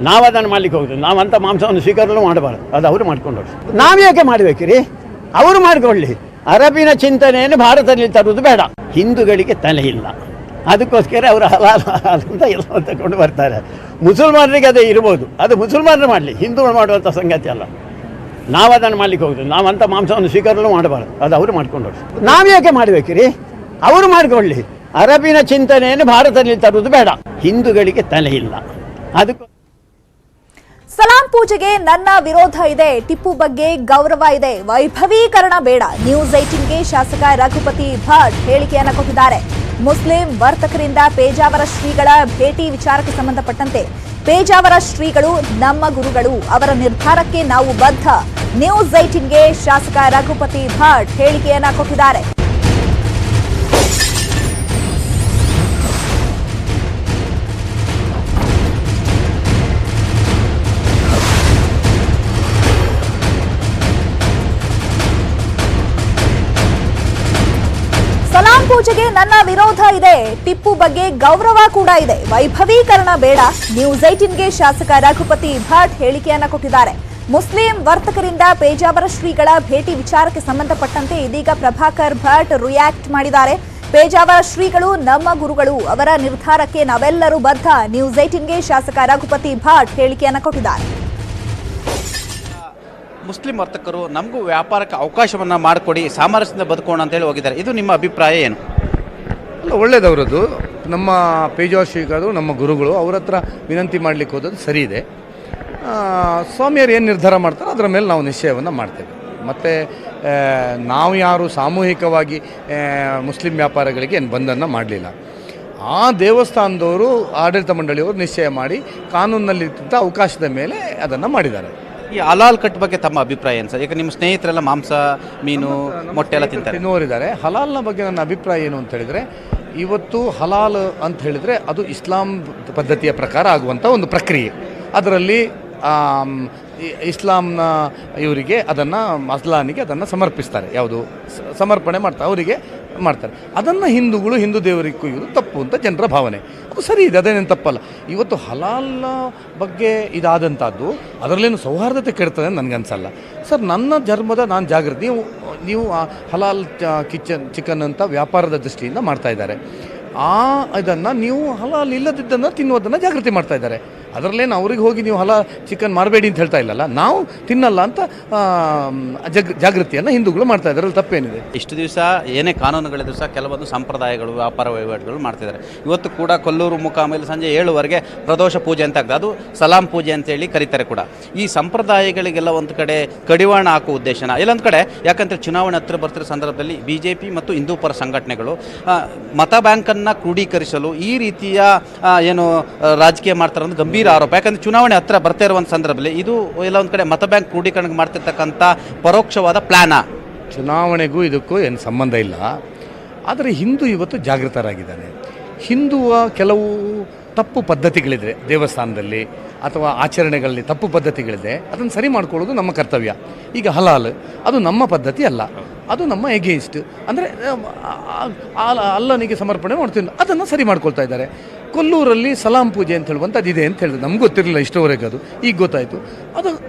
ನಾವು ಅದನ್ನು ಮಾಡ್ಲಿಕ್ಕೆ ಹೋಗುದು, ನಾವು ಅಂಥ ಮಾಂಸವನ್ನು ಸ್ವೀಕಾರನೂ ಮಾಡಬಾರ್ದು, ಅದು ಅವರು ಮಾಡ್ಕೊಂಡು ಹೋಗಿ. ನಾವು ಯಾಕೆ ಮಾಡಬೇಕ್ರಿ? ಅವರು ಮಾಡಿಕೊಳ್ಳಿ. ಅರಬಿನ ಚಿಂತನೆಯನ್ನು ಭಾರತದಲ್ಲಿ ತರುವುದು ಬೇಡ. ಹಿಂದೂಗಳಿಗೆ ತಲೆ ಇಲ್ಲ, ಅದಕ್ಕೋಸ್ಕರ ಅವರು ಹಲಾಲ್ ಅಂತ ಎಲ್ಲ ತಗೊಂಡು ಬರ್ತಾರೆ. ಮುಸಲ್ಮಾನರಿಗೆ ಅದೇ ಇರ್ಬೋದು, ಅದು ಮುಸಲ್ಮಾನರು ಮಾಡಲಿ, ಹಿಂದೂಗಳು ಮಾಡುವಂಥ ಸಂಗತಿ ಅಲ್ಲ. ನಾವು ಅದನ್ನು ಮಾಡ್ಲಿಕ್ಕೆ ಹೋಗುದು, ನಾವು ಅಂಥ ಮಾಂಸವನ್ನು ಸ್ವೀಕಾರನೂ ಮಾಡಬಾರ್ದು, ಅದು ಅವರು ಮಾಡ್ಕೊಂಡು ಹೋಗಿ. ನಾವು ಯಾಕೆ ಮಾಡಬೇಕ್ರಿ? ಅವರು ಮಾಡಿಕೊಳ್ಳಿ. ಅರಬಿನ ಚಿಂತನೆಯನ್ನು ಭಾರತದಲ್ಲಿ ತರುವುದು ಬೇಡ. ಹಿಂದೂಗಳಿಗೆ ತಲೆ ಇಲ್ಲ, ಅದಕ್ಕೂ ಸಲಾಂ ಪೂಜೆಗೆ ನನ್ನ ವಿರೋಧ ಇದೆ, ಟಿಪ್ಪು ಬಗ್ಗೆ ಗೌರವ ಇದೆ, ವೈಭವೀಕರಣ ಬೇಡ. ನ್ಯೂಸ್ 18ಗೆ ಶಾಸಕ ರಘುಪತಿ ಭಟ್ ಹೇಳಿಕೆಯನ್ನ ಕೊಟ್ಟಿದ್ದಾರೆ. ಮುಸ್ಲಿಂ ವರ್ತಕರಿಂದ ಪೇಜಾವರ ಶ್ರೀಗಳ ಭೇಟಿ ವಿಚಾರಕ್ಕೆ ಸಂಬಂಧಪಟ್ಟಂತೆ ಪೇಜಾವರ ಶ್ರೀಗಳು ನಮ್ಮ ಗುರುಗಳು, ಅವರ ನಿರ್ಧಾರಕ್ಕೆ ನಾವು ಬದ್ಧ. ನ್ಯೂಸ್ 18ಗೆ ಶಾಸಕ ರಘುಪತಿ ಭಟ್ ಹೇಳಿಕೆಯನ್ನ ಕೊಟ್ಟಿದ್ದಾರೆ. ಸಲಾಂ ಪೂಜೆಗೆ ನನ್ನ ವಿರೋಧ ಇದೆ, ಟಿಪ್ಪು ಬಗ್ಗೆ ಗೌರವ ಕೂಡ ಇದೆ, ವೈಭವೀಕರಣ ಬೇಡ. ನ್ಯೂಸ್ 18ಗೆ ಶಾಸಕ ರಘುಪತಿ ಭಟ್ ಹೇಳಿಕೆಯನ್ನ ಕೊಟ್ಟಿದ್ದಾರೆ. ಮುಸ್ಲಿಂ ವರ್ತಕರಿಂದ ಪೇಜಾವರ ಶ್ರೀಗಳ ಭೇಟಿ ವಿಚಾರಕ್ಕೆ ಸಂಬಂಧಪಟ್ಟಂತೆ ಇದೀಗ ಪ್ರಭಾಕರ್ ಭಟ್ ರಿಯಾಕ್ಟ್ ಮಾಡಿದ್ದಾರೆ. ಪೇಜಾವರ ಶ್ರೀಗಳು ನಮ್ಮ ಗುರುಗಳು, ಅವರ ನಿರ್ಧಾರಕ್ಕೆ ನಾವೆಲ್ಲರೂ ಬದ್ಧ. ನ್ಯೂಸ್ 18ಗೆ ಶಾಸಕ ರಘುಪತಿ ಭಟ್ ಹೇಳಿಕೆಯನ್ನ ಕೊಟ್ಟಿದ್ದಾರೆ. ಮುಸ್ಲಿಂ ವರ್ತಕರು ನಮಗೂ ವ್ಯಾಪಾರಕ್ಕೆ ಅವಕಾಶವನ್ನು ಮಾಡಿಕೊಡಿ, ಸಾಮರಸ್ಯದಿಂದ ಬದುಕೋಣ ಅಂತೇಳಿ ಹೋಗಿದ್ದಾರೆ. ಇದು ನಿಮ್ಮ ಅಭಿಪ್ರಾಯ ಏನು? ಅಲ್ಲ, ಒಳ್ಳೆಯದವರದ್ದು. ನಮ್ಮ ಪೇಜಾವರ ಶ್ರೀಗಳು ನಮ್ಮ ಗುರುಗಳು, ಅವ್ರ ಹತ್ರ ವಿನಂತಿ ಮಾಡಲಿಕ್ಕೆ ಹೋದದ್ದು ಸರಿ ಇದೆ. ಸ್ವಾಮಿಯರು ಏನು ನಿರ್ಧಾರ ಮಾಡ್ತಾರೋ ಅದರ ಮೇಲೆ ನಾವು ನಿಶ್ಚಯವನ್ನು ಮಾಡ್ತೇವೆ. ಮತ್ತು ನಾವು ಯಾರು ಸಾಮೂಹಿಕವಾಗಿ ಮುಸ್ಲಿಂ ವ್ಯಾಪಾರಗಳಿಗೆ ಏನು ಬಂಧನ ಮಾಡಲಿಲ್ಲ. ಆ ದೇವಸ್ಥಾನದವರು, ಆಡಳಿತ ಮಂಡಳಿಯವರು ನಿಶ್ಚಯ ಮಾಡಿ ಕಾನೂನಿನಲ್ಲಿದ್ದಂಥ ಅವಕಾಶದ ಮೇಲೆ ಅದನ್ನು ಮಾಡಿದ್ದಾರೆ. ಈ ಹಲಾಲ್ ಕಟ್ ಬಗ್ಗೆ ತಮ್ಮ ಅಭಿಪ್ರಾಯ ಏನು ಸರ್? ಈಗ ನಿಮ್ಮ ಸ್ನೇಹಿತರೆಲ್ಲ ಮಾಂಸ, ಮೀನು, ಮೊಟ್ಟೆ ಎಲ್ಲ ತಿನ್ನೋರಿದ್ದಾರೆ. ಹಲಾಲ್ನ ಬಗ್ಗೆ ನನ್ನ ಅಭಿಪ್ರಾಯ ಏನು ಅಂತ ಹೇಳಿದರೆ, ಇವತ್ತು ಹಲಾಲ್ ಅಂತ ಹೇಳಿದರೆ ಅದು ಇಸ್ಲಾಂ ಪದ್ಧತಿಯ ಪ್ರಕಾರ ಆಗುವಂಥ ಒಂದು ಪ್ರಕ್ರಿಯೆ. ಅದರಲ್ಲಿ ಇಸ್ಲಾಂನ ಇವರಿಗೆ ಅದನ್ನು ಅಸ್ಲಾನಿಗೆ ಅದನ್ನು ಸಮರ್ಪಿಸ್ತಾರೆ. ಯಾವುದು ಸಮರ್ಪಣೆ ಮಾಡ್ತಾರೆ, ಅವರಿಗೆ ಮಾಡ್ತಾರೆ. ಅದನ್ನು ಹಿಂದೂ ದೇವರಿಗೆ ಕೊಯ್ಯೋದು ತಪ್ಪು ಅಂತ ಜನರ ಭಾವನೆ. ಅದು ಸರಿ ಇದೆ, ಅದೇನೇನು ತಪ್ಪಲ್ಲ. ಇವತ್ತು ಹಲಾಲ್ ಬಗ್ಗೆ ಇದಾದಂಥದ್ದು ಅದರಲ್ಲೇನು ಸೌಹಾರ್ದತೆ ಕೆಡ್ತದೆ ಅಂತ ನನಗನ್ಸಲ್ಲ ಸರ್. ನನ್ನ ಧರ್ಮದ ನಾನು ಜಾಗೃತಿ. ನೀವು ಹಲಾಲ್ ಚಿಕನ್ ಅಂತ ವ್ಯಾಪಾರದ ದೃಷ್ಟಿಯಿಂದ ಮಾಡ್ತಾ ಇದ್ದಾರೆ. ಇದನ್ನು ನೀವು ಹಲಾಲ್ ಇಲ್ಲದಿದ್ದನ್ನು ತಿನ್ನುವುದನ್ನು ಜಾಗೃತಿ ಮಾಡ್ತಾ ಇದ್ದಾರೆ. ಅದರಲ್ಲೇನು ಅವ್ರಿಗೆ ಹೋಗಿ ನೀವು ಹಲಾಲ್ ಚಿಕನ್ ಮಾಡಬೇಡಿ ಅಂತ ಹೇಳ್ತಾ ಇಲ್ಲಲ್ಲ, ನಾವು ತಿನ್ನಲ್ಲ ಅಂತ ಜಾಗೃತಿಯನ್ನು ಹಿಂದೂಗಳು ಮಾಡ್ತಾ ಇದ್ದಾರೆ. ಅಲ್ಲಿ ತಪ್ಪೇನಿದೆ? ಇಷ್ಟು ದಿವಸ ಏನೇ ಕಾನೂನುಗಳಿದ್ರು ಸಹ ಕೆಲವೊಂದು ಸಂಪ್ರದಾಯಗಳು, ವ್ಯಾಪಾರ ವಹಿವಾಟುಗಳು ಮಾಡ್ತಿದ್ದಾರೆ. ಇವತ್ತು ಕೂಡ ಕೊಲ್ಲೂರು ಮುಖಾಮೇಲೆ ಸಂಜೆ 7 ಪ್ರದೋಷ ಪೂಜೆ ಅಂತ ಆಗ್ತದೆ, ಅದು ಸಲಾಂ ಪೂಜೆ ಅಂತೇಳಿ ಕರೀತಾರೆ ಕೂಡ. ಈ ಸಂಪ್ರದಾಯಗಳಿಗೆಲ್ಲ ಒಂದು ಕಡೆ ಕಡಿವಾಣ ಹಾಕುವ ಉದ್ದೇಶನ ಇಲ್ಲೊಂದು ಕಡೆ, ಯಾಕಂದರೆ ಚುನಾವಣೆ ಹತ್ರ ಬರ್ತಿರೋ ಸಂದರ್ಭದಲ್ಲಿ BJP ಮತ್ತು ಹಿಂದೂ ಪರ ಸಂಘಟನೆಗಳು ಮತ ಬ್ಯಾಂಕನ್ನು ಕ್ರೋಢೀಕರಿಸಲು ಈ ರೀತಿಯ ಏನು ರಾಜಕೀಯ ಮಾಡ್ತಾರೆ ಅನ್ನೋದು ಗಂಭೀರ ಆರೋಪ. ಯಾಕಂದರೆ ಚುನಾವಣೆ ಹತ್ರ ಬರ್ತಾ ಇರುವಂಥ ಸಂದರ್ಭದಲ್ಲಿ ಇದು ಎಲ್ಲ ಒಂದು ಕಡೆ ಮತ ಬ್ಯಾಂಕ್ ಕ್ರೋಢೀಕರಣ ಮಾಡ್ತಿರ್ತಕ್ಕಂಥ ಪರೋಕ್ಷವಾದ ಪ್ಲಾನಾ. ಚುನಾವಣೆಗೂ ಇದಕ್ಕೂ ಏನು ಸಂಬಂಧ ಇಲ್ಲ. ಆದರೆ ಹಿಂದೂ ಇವತ್ತು ಜಾಗೃತರಾಗಿದ್ದಾನೆ. ಹಿಂದುವ ಕೆಲವು ತಪ್ಪು ಪದ್ಧತಿಗಳಿದೆ ದೇವಸ್ಥಾನದಲ್ಲಿ ಅಥವಾ ಆಚರಣೆಗಳಲ್ಲಿ, ತಪ್ಪು ಪದ್ಧತಿಗಳಿದೆ. ಅದನ್ನು ಸರಿ ಮಾಡ್ಕೊಳ್ಳೋದು ನಮ್ಮ ಕರ್ತವ್ಯ. ಈಗ ಹಲಾಲ್ ಅದು ನಮ್ಮ ಪದ್ಧತಿ ಅಲ್ಲ, ಅದು ನಮ್ಮ ಎಗೇನ್ಸ್ಟ್. ಅಂದರೆ ಅಲ್ಲನಿಗೆ ಸಮರ್ಪಣೆ ಮಾಡ್ತೀವಿ, ಅದನ್ನು ಸರಿ ಮಾಡ್ಕೊಳ್ತಾ ಇದ್ದಾರೆ. ಕೊಲ್ಲೂರಲ್ಲಿ ಸಲಾಂ ಪೂಜೆ ಅಂತ ಹೇಳುವಂಥದ್ದು ಇದೆ ಅಂತ ಹೇಳಿದ್ರು. ನಮ್ಗೆ ಗೊತ್ತಿರಲಿಲ್ಲ ಇಷ್ಟವರೆಗೆ, ಅದು ಈಗ ಗೊತ್ತಾಯಿತು.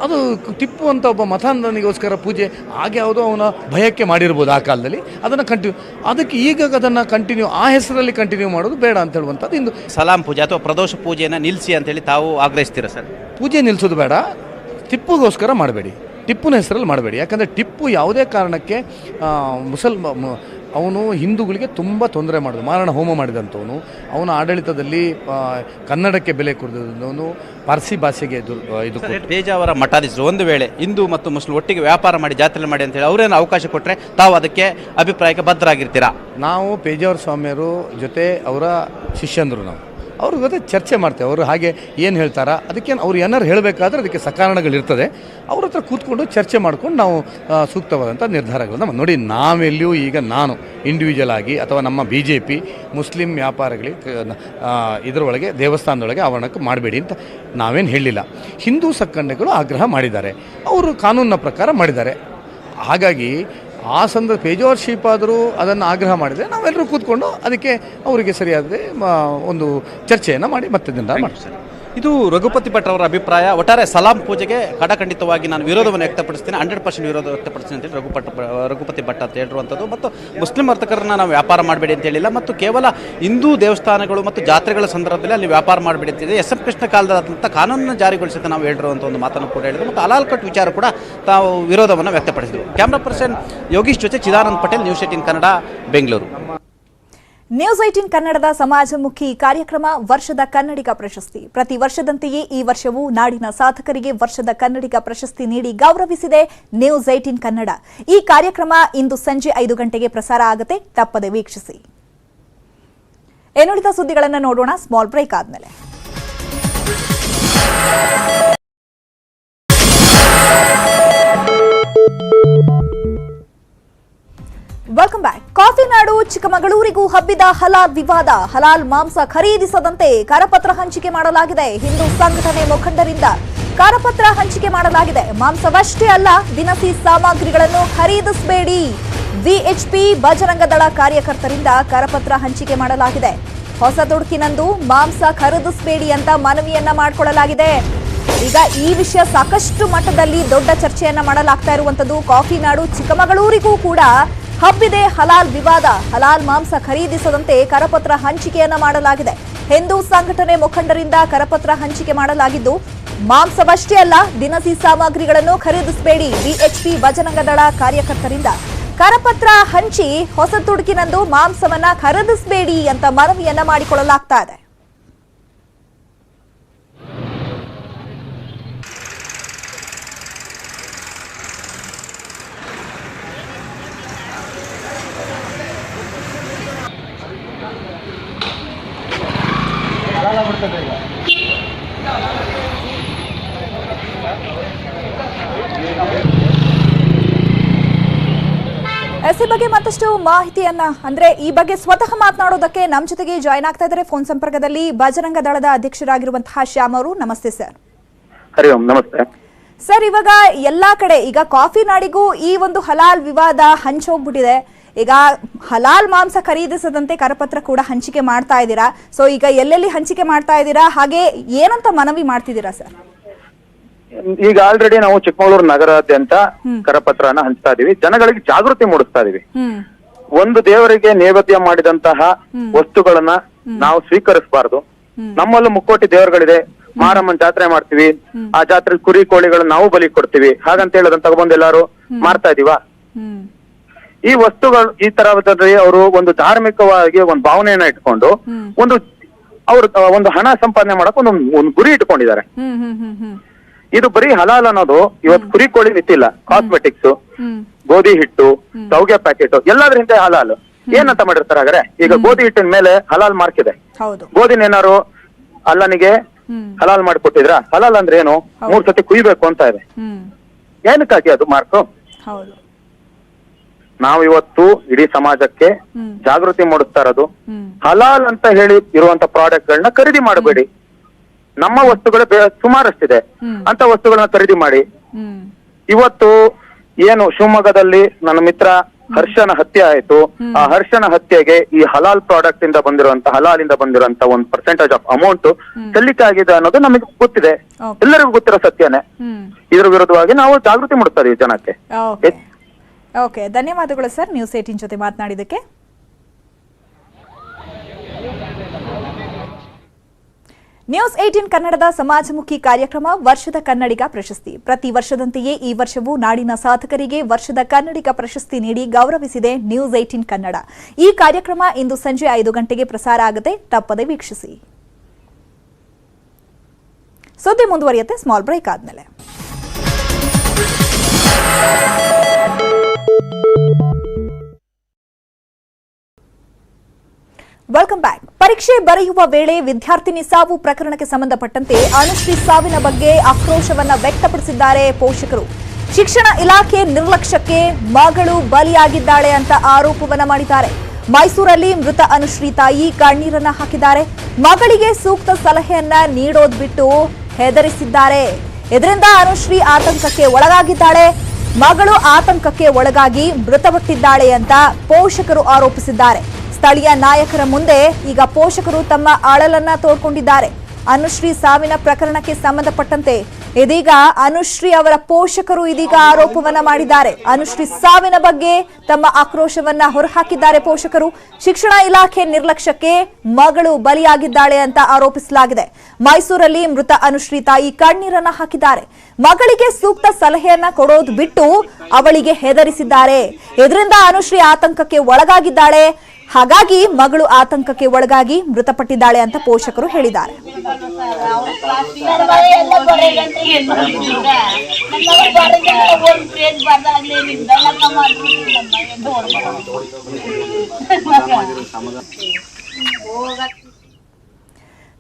ಅದು ಟಿಪ್ಪು ಅಂತ ಒಬ್ಬ ಮತಾಂಧನಿಗೋಸ್ಕರ ಪೂಜೆ ಹಾಗೆ ಯಾವುದೋ ಅವನ ಭಯಕ್ಕೆ ಮಾಡಿರ್ಬೋದು ಆ ಕಾಲದಲ್ಲಿ. ಅದನ್ನು ಅದಕ್ಕೆ ಈಗ ಅದನ್ನು ಕಂಟಿನ್ಯೂ ಆ ಹೆಸರಲ್ಲಿ ಕಂಟಿನ್ಯೂ ಮಾಡೋದು ಬೇಡ ಅಂತ ಹೇಳುವಂಥದ್ದು ಇಂದು. ಸಲಾಂ ಪೂಜೆ ಅಥವಾ ಪ್ರದೋಷ ಪೂಜೆಯನ್ನು ನಿಲ್ಲಿಸಿ ಅಂತೇಳಿ ತಾವು ಆಗ್ರಹಿಸ್ತೀರಾ ಸರ್? ಪೂಜೆ ನಿಲ್ಲಿಸೋದು ಬೇಡ, ಟಿಪ್ಪುಗೋಸ್ಕರ ಮಾಡಬೇಡಿ, ಟಿಪ್ಪುನ ಹೆಸರಲ್ಲಿ ಮಾಡಬೇಡಿ. ಯಾಕಂದರೆ ಟಿಪ್ಪು ಯಾವುದೇ ಕಾರಣಕ್ಕೆ ಅವನು ಹಿಂದೂಗಳಿಗೆ ತುಂಬ ತೊಂದರೆ ಮಾಡಿದ, ಮಾರಣ ಹೋಮ ಮಾಡಿದಂಥವನು, ಅವನ ಆಡಳಿತದಲ್ಲಿ ಕನ್ನಡಕ್ಕೆ ಬೆಲೆ ಕೊಡದವನು, ಪಾರ್ಸಿ ಭಾಷೆಗೆ ಇದು ಪೇಜಾವರ ಮಠಾಧೀಶರು ಒಂದು ವೇಳೆ ಹಿಂದೂ ಮತ್ತು ಮುಸ್ಲಿಂ ಒಟ್ಟಿಗೆ ವ್ಯಾಪಾರ ಮಾಡಿ ಜಾತ್ರೆ ಮಾಡಿ ಅಂತೇಳಿ ಅವರೇನು ಅವಕಾಶ ಕೊಟ್ಟರೆ ತಾವು ಅದಕ್ಕೆ ಅಭಿಪ್ರಾಯಕ್ಕೆ ಬದ್ಧರಾಗಿರ್ತೀರಾ? ನಾವು ಪೇಜಾವರ ಸ್ವಾಮಿಯರು ಜೊತೆ ಅವರ ಶಿಷ್ಯಂದರು, ನಾವು ಅವ್ರ ಜೊತೆ ಚರ್ಚೆ ಮಾಡ್ತೇವೆ. ಅವರು ಹಾಗೆ ಏನು ಹೇಳ್ತಾರ, ಅದಕ್ಕೇನು ಅವ್ರು ಏನಾರು ಹೇಳಬೇಕಾದ್ರೆ ಅದಕ್ಕೆ ಸಕಾರಣಗಳಿರ್ತದೆ. ಅವ್ರ ಹತ್ರ ಕೂತ್ಕೊಂಡು ಚರ್ಚೆ ಮಾಡ್ಕೊಂಡು ನಾವು ಸೂಕ್ತವಾದಂಥ ನಿರ್ಧಾರಗಳನ್ನು ನೋಡಿ. ನಾವೆಲ್ಲಿಯೂ ಈಗ ನಾನು ಇಂಡಿವಿಜುವಲ್ ಆಗಿ ಅಥವಾ ನಮ್ಮ BJP ಮುಸ್ಲಿಂ ವ್ಯಾಪಾರಿಗಳಿಗೆ ಇದರೊಳಗೆ ದೇವಸ್ಥಾನದೊಳಗೆ ಆವರಣಕ್ಕೆ ಮಾಡಬೇಡಿ ಅಂತ ನಾವೇನು ಹೇಳಲಿಲ್ಲ. ಹಿಂದೂ ಸಂಘಟನೆಗಳು ಆಗ್ರಹ ಮಾಡಿದ್ದಾರೆ, ಅವರು ಕಾನೂನಿನ ಪ್ರಕಾರ ಮಾಡಿದ್ದಾರೆ. ಹಾಗಾಗಿ ಆ ಸಂದರ್ಭ ಪೇಜಾವರ ಶ್ರೀಪಾದರು ಅದನ್ನು ಆಗ್ರಹ ಮಾಡಿದರೆ ನಾವೆಲ್ಲರೂ ಕೂತ್ಕೊಂಡು ಅದಕ್ಕೆ ಅವರಿಗೆ ಸರಿಯಾದ ಒಂದು ಚರ್ಚೆಯನ್ನು ಮಾಡಿ ಮತ್ತೆ ನಿರ್ಧಾರ ಮಾಡ್ತೀವಿ. ಇದು ರಘುಪತಿ ಭಟ್ ಅವರ ಅಭಿಪ್ರಾಯ. ಒಟ್ಟಾರೆ ಸಲಾಂ ಪೂಜೆಗೆ ಖಡಖಂಡಿತವಾಗಿ ನಾನು ವಿರೋಧವನ್ನು ವ್ಯಕ್ತಪಡಿಸ್ತೀನಿ, 100% ವಿರೋಧ ವ್ಯಕ್ತಪಡಿಸ್ತೀನಿ ಅಂತೇಳಿ ರಘುಪತಿ ಭಟ್ ಅಂತ ಹೇಳಿರುವಂಥದ್ದು. ಮತ್ತು ಮುಸ್ಲಿಂ ವರ್ತಕರನ್ನ ನಾವು ವ್ಯಾಪಾರ ಮಾಡಬೇಡಿ ಅಂತ ಹೇಳಿಲ್ಲ, ಮತ್ತು ಕೇವಲ ಹಿಂದೂ ದೇವಸ್ಥಾನಗಳು ಮತ್ತು ಜಾತ್ರೆಗಳ ಸಂದರ್ಭದಲ್ಲಿ ಅಲ್ಲಿ ವ್ಯಾಪಾರ ಮಾಡಬೇಡಿ ಅಂತಿದೆ. SM ಕೃಷ್ಣ ಕಾಲದಂಥ ಕಾನೂನನ್ನು ಜಾರಿಗೊಳಿಸುತ್ತೆ ನಾವು ಹೇಳಿರುವಂಥ ಒಂದು ಮಾತನ್ನು ಕೂಡ ಹೇಳಿದ್ರು. ಮತ್ತು ಹಲಾಲ್ ಕಟ್ ವಿಚಾರ ಕೂಡ ತಾವು ವಿರೋಧವನ್ನು ವ್ಯಕ್ತಪಡಿಸಿದ್ರು. ಕ್ಯಾಮ್ರಾ ಪರ್ಸನ್ ಯೋಗೀಶ್ ಜೊತೆ ಚಿದಾನಂದ್ ಪಟೇಲ್, ನ್ಯೂಸ್ 18 ಕನ್ನಡ, ಬೆಂಗಳೂರು. ನ್ಯೂಸ್ 18 ಕನ್ನಡದ ಸಮಾಜಮುಖಿ ಕಾರ್ಯಕ್ರಮ ವರ್ಷದ ಕನ್ನಡಿಗ ಪ್ರಶಸ್ತಿ. ಪ್ರತಿ ವರ್ಷದಂತೆಯೇ ಈ ವರ್ಷವೂ ನಾಡಿನ ಸಾಧಕರಿಗೆ ವರ್ಷದ ಕನ್ನಡಿಗ ಪ್ರಶಸ್ತಿ ನೀಡಿ ಗೌರವಿಸಿದೆ ನ್ಯೂಸ್ 18 ಕನ್ನಡ. ಈ ಕಾರ್ಯಕ್ರಮ ಇಂದು ಸಂಜೆ 5 ಗಂಟೆಗೆ ಪ್ರಸಾರ ಆಗುತ್ತೆ, ತಪ್ಪದೆ ವೀಕ್ಷಿಸಿ. ಇನ್ನುಳಿದ ಸುದ್ದಿಗಳನ್ನು ನೋಡೋಣ ಸ್ಮಾಲ್ ಬ್ರೇಕ್ ಆದ್ಮೇಲೆ. Welcome back. ಕಾಫಿ ನಾಡು ಚಿಕ್ಕಮಗಳೂರಿಗೂ ಹಬ್ಬಿದ ಹಲಾಲ್ ವಿವಾದ. ಹಲಾಲ್ ಮಾಂಸ ಖರೀದಿಸದಂತೆ ಕರಪತ್ರ ಹಂಚಿಕೆ ಮಾಡಲಾಗಿದೆ. ಹಿಂದೂ ಸಂಘಟನೆ ಮುಖಂಡರಿಂದ ಕರಪತ್ರ ಹಂಚಿಕೆ ಮಾಡಲಾಗಿದೆ. ಮಾಂಸವಷ್ಟೇ ಅಲ್ಲ, ದಿನಸಿ ಸಾಮಗ್ರಿಗಳನ್ನು ಖರೀದಿಸಬೇಡಿ. VHP ಬಜರಂಗ ದಳ ಕಾರ್ಯಕರ್ತರಿಂದ ಕರಪತ್ರ ಹಂಚಿಕೆ ಮಾಡಲಾಗಿದೆ. ಹೊಸ ದುಡುಕಿನಂದು ಮಾಂಸ ಖರೀದಿಸಬೇಡಿ ಅಂತ ಮನವಿಯನ್ನ ಮಾಡಿಕೊಳ್ಳಲಾಗಿದೆ. ಈಗ ಈ ವಿಷಯ ಸಾಕಷ್ಟು ಮಟ್ಟದಲ್ಲಿ ದೊಡ್ಡ ಚರ್ಚೆಯನ್ನ ಮಾಡಲಾಗ್ತಾ ಇರುವಂತದ್ದು. ಕಾಫಿ ನಾಡು ಚಿಕ್ಕಮಗಳೂರಿಗೂ ಕೂಡ ಹಬ್ಬಿದೆ ಹಲಾಲ್ ವಿವಾದ. ಹಲಾಲ್ ಮಾಂಸ ಖರೀದಿಸದಂತೆ ಕರಪತ್ರ ಹಂಚಿಕೆಯನ್ನ ಮಾಡಲಾಗಿದೆ. ಹಿಂದೂ ಸಂಘಟನೆ ಮುಖಂಡರಿಂದ ಕರಪತ್ರ ಹಂಚಿಕೆ ಮಾಡಲಾಗಿದ್ದು, ಮಾಂಸವಷ್ಟೇ ಅಲ್ಲ, ದಿನಸಿ ಸಾಮಗ್ರಿಗಳನ್ನು ಖರೀದಿಸಬೇಡಿ. VHP ಬಜರಂಗ ದಳ ಕಾರ್ಯಕರ್ತರಿಂದ ಕರಪತ್ರ ಹಂಚಿ ಹೊಸ ತುಡುಕಿನಂದು ಮಾಂಸವನ್ನ ಖರೀದಿಸಬೇಡಿ ಅಂತ ಮನವಿಯನ್ನ ಮಾಡಿಕೊಳ್ಳಲಾಗ್ತಾ ಇದೆ. ಈ ಬಗ್ಗೆ ಮತ್ತಷ್ಟು ಮಾಹಿತಿಯನ್ನ ಅಂದ್ರೆ ಈ ಬಗ್ಗೆ ಸ್ವತಃ ಮಾತನಾಡೋದಕ್ಕೆ ನಮ್ಮ ಜೊತೆಗೆ ಜಾಯ್ನ್ ಆಗ್ತಾ ಇದ್ದಾರೆ ಫೋನ್ ಸಂಪರ್ಕದಲ್ಲಿ ಬಜರಂಗ ದಳದ ಅಧ್ಯಕ್ಷರಾಗಿರುವಂತಹ ಶ್ಯಾಮ್ ಅವರು. ನಮಸ್ತೆ ಸರ್. ಹರಿ ಓಂ. ನಮಸ್ತೆ ಸರ್. ಇವಾಗ ಎಲ್ಲಾ ಕಡೆ ಈಗ ಕಾಫಿ ನಾಡಿಗೂ ಈ ಒಂದು ಹಲಾಲ್ ವಿವಾದ ಹಂಚೋಗ್ಬಿಟ್ಟಿದೆ. ಈಗ ಹಲಾಲ್ ಮಾಂಸ ಖರೀದಿಸದಂತೆ ಕರಪತ್ರ ಕೂಡ ಹಂಚಿಕೆ ಮಾಡ್ತಾ ಇದ್ದೀರಾ. ಸೊ ಈಗ ಎಲ್ಲೆಲ್ಲಿ ಹಂಚಿಕೆ ಮಾಡ್ತಾ ಇದ್ದೀರಾ, ಹಾಗೆ ಏನಂತ ಮನವಿ ಮಾಡ್ತಿದ್ದೀರಾ ಸರ್? ಈಗ ಆಲ್ರೆಡಿ ನಾವು ಚಿಕ್ಕಮಗಳೂರು ನಗರಾದ್ಯಂತ ಕರಪತ್ರನ ಹಂಚ್ತಾ ಇದೀವಿ, ಜನಗಳಿಗೆ ಜಾಗೃತಿ ಮೂಡಿಸ್ತಾ ಇದೀವಿ. ಒಂದು ದೇವರಿಗೆ ನೈವೇದ್ಯ ಮಾಡಿದಂತಹ ವಸ್ತುಗಳನ್ನ ನಾವು ಸ್ವೀಕರಿಸಬಾರ್ದು. ನಮ್ಮಲ್ಲೂ ಮುಕ್ಕೋಟಿ ದೇವರುಗಳಿದೆ, ಮಾರಮ್ಮನ ಜಾತ್ರೆ ಮಾಡ್ತೀವಿ, ಆ ಜಾತ್ರೆ ಕುರಿ ಕೋಳಿಗಳನ್ನ ನಾವು ಬಲಿ ಕೊಡ್ತೀವಿ. ಹಾಗಂತ ಹೇಳೋದನ್ನ ತಗೊಂಡ್ ಎಲ್ಲಾರು ಮಾಡ್ತಾ ಇದೀವ? ಈ ವಸ್ತುಗಳು ಈ ತರದಲ್ಲಿ ಅವರು ಒಂದು ಧಾರ್ಮಿಕವಾಗಿ ಒಂದು ಭಾವನೆಯನ್ನ ಇಟ್ಕೊಂಡು ಒಂದು ಹಣ ಸಂಪಾದನೆ ಮಾಡಕ್ ಒಂದು ಗುರಿ ಇಟ್ಕೊಂಡಿದ್ದಾರೆ. ಇದು ಬರೀ ಹಲಾಲ್ ಅನ್ನೋದು ಇವತ್ತು ಕುರಿ ಕೋಳಿ ನಿಂತಿಲ್ಲ. ಕಾಸ್ಮೆಟಿಕ್ಸ್, ಗೋಧಿ ಹಿಟ್ಟು, ಸೌಗೆ ಪ್ಯಾಕೆಟ್ ಎಲ್ಲಾದ್ರ ಹಿಂದೆ ಹಲಾಲ್ ಏನಂತ ಮಾಡಿರ್ತಾರೆ ಹಾಗಾದ್ರೆ? ಈಗ ಗೋಧಿ ಹಿಟ್ಟಿನ ಮೇಲೆ ಹಲಾಲ್ ಮಾರ್ಕ್ ಇದೆ. ಗೋಧಿನ ಏನಾರು ಅಲ್ಲನಿಗೆ ಹಲಾಲ್ ಮಾಡಿಕೊಟ್ಟಿದ್ರ? ಹಲಾಲ್ ಅಂದ್ರೆ ಏನು? 3 ಸತಿ ಕುಯ್ಬೇಕು ಅಂತ ಇದೆ. ಏನಕ್ಕಾಗಿ ಅದು ಮಾರ್ಕ್? ನಾವು ಇವತ್ತು ಇಡೀ ಸಮಾಜಕ್ಕೆ ಜಾಗೃತಿ ಮೂಡಿಸ್ತಾ ಇರೋದು, ಹಲಾಲ್ ಅಂತ ಹೇಳಿ ಇರುವಂತ ಪ್ರಾಡಕ್ಟ್ ಗಳನ್ನ ಖರೀದಿ ಮಾಡಬೇಡಿ. ನಮ್ಮ ವಸ್ತುಗಳು ಸುಮಾರಷ್ಟಿದೆ, ಅಂತ ವಸ್ತುಗಳನ್ನ ಖರೀದಿ ಮಾಡಿ. ಇವತ್ತು ಏನು ಶಿವಮೊಗ್ಗದಲ್ಲಿ ನನ್ನ ಮಿತ್ರ ಹರ್ಷನ ಹತ್ಯೆ ಆಯ್ತು, ಆ ಹರ್ಷನ ಹತ್ಯೆಗೆ ಈ ಹಲಾಲ್ ಪ್ರಾಡಕ್ಟ್ ಇಂದ ಬಂದಿರುವಂತ ಹಲಾಲಿಂದ ಬಂದಿರುವಂತ ಒಂದು ಪರ್ಸೆಂಟೇಜ್ ಆಫ್ ಅಮೌಂಟ್ ಸಲ್ಲಿಕೆ ಆಗಿದೆ ಅನ್ನೋದು ನಮಗೆ ಗೊತ್ತಿದೆ, ಎಲ್ಲರಿಗೂ ಗೊತ್ತಿರೋ ಸತ್ಯನೇ. ಇದ್ರ ವಿರುದ್ಧವಾಗಿ ನಾವು ಜಾಗೃತಿ ಮೂಡಿಸ್ತಾ ಇದೀವಿ ಜನಕ್ಕೆ. ಓಕೆ, ಧನ್ಯವಾದಗಳು ಸರ್ ನ್ಯೂಸ್ 18 ಜೊತೆ ಮಾತನಾಡಿದ್ದಕ್ಕೆ. ನ್ಯೂಸ್ 18 ಕನ್ನಡದ ಸಮಾಜಮುಖಿ ಕಾರ್ಯಕ್ರಮ ವರ್ಷದ ಕನ್ನಡಿಗ ಪ್ರಶಸ್ತಿ. ಪ್ರತಿ ವರ್ಷದಂತೆಯೇ ಈ ವರ್ಷವೂ ನಾಡಿನ ಸಾಧಕರಿಗೆ ವರ್ಷದ ಕನ್ನಡಿಗ ಪ್ರಶಸ್ತಿ ನೀಡಿ ಗೌರವಿಸಿದೆ ನ್ಯೂಸ್ 18 ಕನ್ನಡ. ಈ ಕಾರ್ಯಕ್ರಮ ಇಂದು ಸಂಜೆ 5 ಗಂಟೆಗೆ ಪ್ರಸಾರ ಆಗುತ್ತೆ, ತಪ್ಪದೆ ವೀಕ್ಷಿಸಿ. ಸುದ್ದಿ ಮುಂದುವರಿಯುತ್ತೆ ಸ್ಮಾಲ್ ಬ್ರೇಕ್ ಆದ್ಮೇಲೆ. Welcome back. ಪರೀಕ್ಷೆ ಬರೆಯುವ ವೇಳೆ ವಿದ್ಯಾರ್ಥಿನಿ ಸಾವು ಪ್ರಕರಣಕ್ಕೆ ಸಂಬಂಧಪಟ್ಟಂತೆ ಅನುಶ್ರೀ ಸಾವಿನ ಬಗ್ಗೆ ಆಕ್ರೋಶವನ್ನ ವ್ಯಕ್ತಪಡಿಸಿದ್ದಾರೆ ಪೋಷಕರು. ಶಿಕ್ಷಣ ಇಲಾಖೆ ನಿರ್ಲಕ್ಷ್ಯಕ್ಕೆ ಮಗಳು ಬಲಿಯಾಗಿದ್ದಾಳೆ ಅಂತ ಆರೋಪವನ್ನ ಮಾಡಿದ್ದಾರೆ. ಮೈಸೂರಲ್ಲಿ ಮೃತ ಅನುಶ್ರೀ ತಾಯಿ ಕಣ್ಣೀರನ್ನ ಹಾಕಿದ್ದಾರೆ. ಮಗಳಿಗೆ ಸೂಕ್ತ ಸಲಹೆಯನ್ನ ನೀಡೋದ್ ಬಿಟ್ಟು ಹೆದರಿಸಿದ್ದಾರೆ. ಇದರಿಂದ ಅನುಶ್ರೀ ಆತಂಕಕ್ಕೆ ಒಳಗಾಗಿದ್ದಾಳೆ. ಮಗಳು ಆತಂಕಕ್ಕೆ ಒಳಗಾಗಿ ಮೃತಪಟ್ಟಿದ್ದಾಳೆ ಅಂತ ಪೋಷಕರು ಆರೋಪಿಸಿದ್ದಾರೆ. ಸ್ಥಳೀಯ ನಾಯಕರ ಮುಂದೆ ಈಗ ಪೋಷಕರು ತಮ್ಮ ಅಳಲನ್ನ ತೋಡ್ಕೊಂಡಿದ್ದಾರೆ. ಅನುಶ್ರೀ ಸಾವಿನ ಪ್ರಕರಣಕ್ಕೆ ಸಂಬಂಧಪಟ್ಟಂತೆ ಇದೀಗ ಅನುಶ್ರೀ ಅವರ ಪೋಷಕರು ಇದೀಗ ಆರೋಪವನ್ನ ಮಾಡಿದ್ದಾರೆ. ಅನುಶ್ರೀ ಸಾವಿನ ಬಗ್ಗೆ ತಮ್ಮ ಆಕ್ರೋಶವನ್ನ ಹೊರಹಾಕಿದ್ದಾರೆ ಪೋಷಕರು. ಶಿಕ್ಷಣ ಇಲಾಖೆ ನಿರ್ಲಕ್ಷ್ಯಕ್ಕೆ ಮಗಳು ಬಲಿಯಾಗಿದ್ದಾಳೆ ಅಂತ ಆರೋಪಿಸಲಾಗಿದೆ. ಮೈಸೂರಲ್ಲಿ ಮೃತ ಅನುಶ್ರೀ ತಾಯಿ ಕಣ್ಣೀರನ್ನ ಹಾಕಿದ್ದಾರೆ. ಮಗಳಿಗೆ ಸೂಕ್ತ ಸಲಹೆಯನ್ನ ಕೊಡೋದು ಬಿಟ್ಟು ಅವಳಿಗೆ ಹೆದರಿಸಿದ್ದಾರೆ. ಇದರಿಂದ ಅನುಶ್ರೀ ಆತಂಕಕ್ಕೆ ಒಳಗಾಗಿದ್ದಾಳೆ. ಹಾಗಾಗಿ ಮಗಳು ಆತಂಕಕ್ಕೆ ಒಳಗಾಗಿ ಮೃತಪಟ್ಟಿದ್ದಾಳೆ ಅಂತ ಪೋಷಕರು ಹೇಳಿದ್ದಾರೆ.